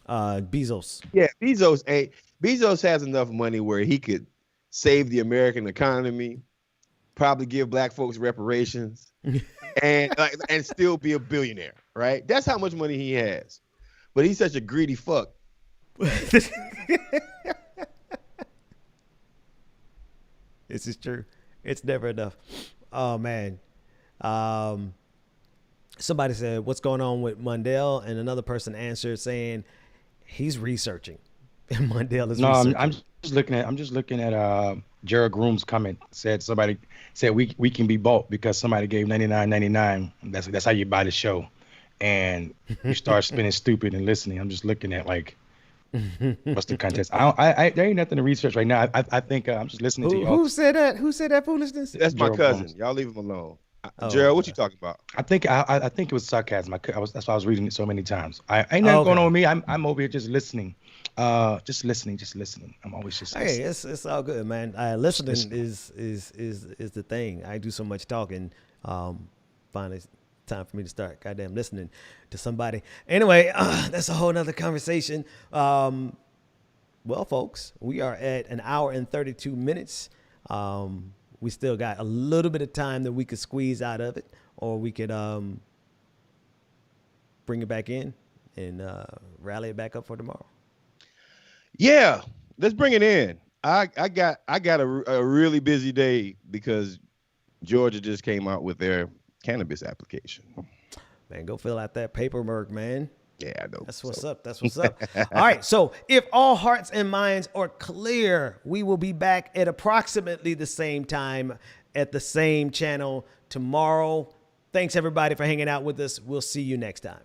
Bezos. Yeah, Bezos has enough money where he could save the American economy, probably give black folks reparations, and still be a billionaire, right? That's how much money he has. But he's such a greedy fuck. This is true. It's never enough. Oh man. Somebody said, "What's going on with Mundell?" And another person answered saying, "He's researching." And Mundell is researching. I'm just looking at Jared Groom's comment. Somebody said we can be bought because somebody gave $99.99. That's how you buy the show, and you start spinning stupid and listening. I'm just looking at like, what's the contest? There ain't nothing to research right now. I think I'm just listening to you. Who said that? Who said that foolishness? That's my Gerald cousin. Holmes. Y'all leave him alone. Gerald, what you talking about? I think it was sarcasm. That's why I was reading it so many times. Ain't nothing going on with me. I'm over here just listening. Just listening. I'm always just listening. Hey, it's all good, man. Listening is the thing. I do so much talking. Finally, it's time for me to start goddamn listening to somebody. Anyway, that's a whole nother conversation. Well, folks, we are at an hour and 32 minutes. We still got a little bit of time that we could squeeze out of it, or we could bring it back in and rally it back up for tomorrow. Yeah, let's bring it in. I got a really busy day because Georgia just came out with their cannabis application. Man, go fill out that paperwork, man. Yeah, I know. That's what's up. That's what's up. All right. So if all hearts and minds are clear, we will be back at approximately the same time at the same channel tomorrow. Thanks, everybody, for hanging out with us. We'll see you next time.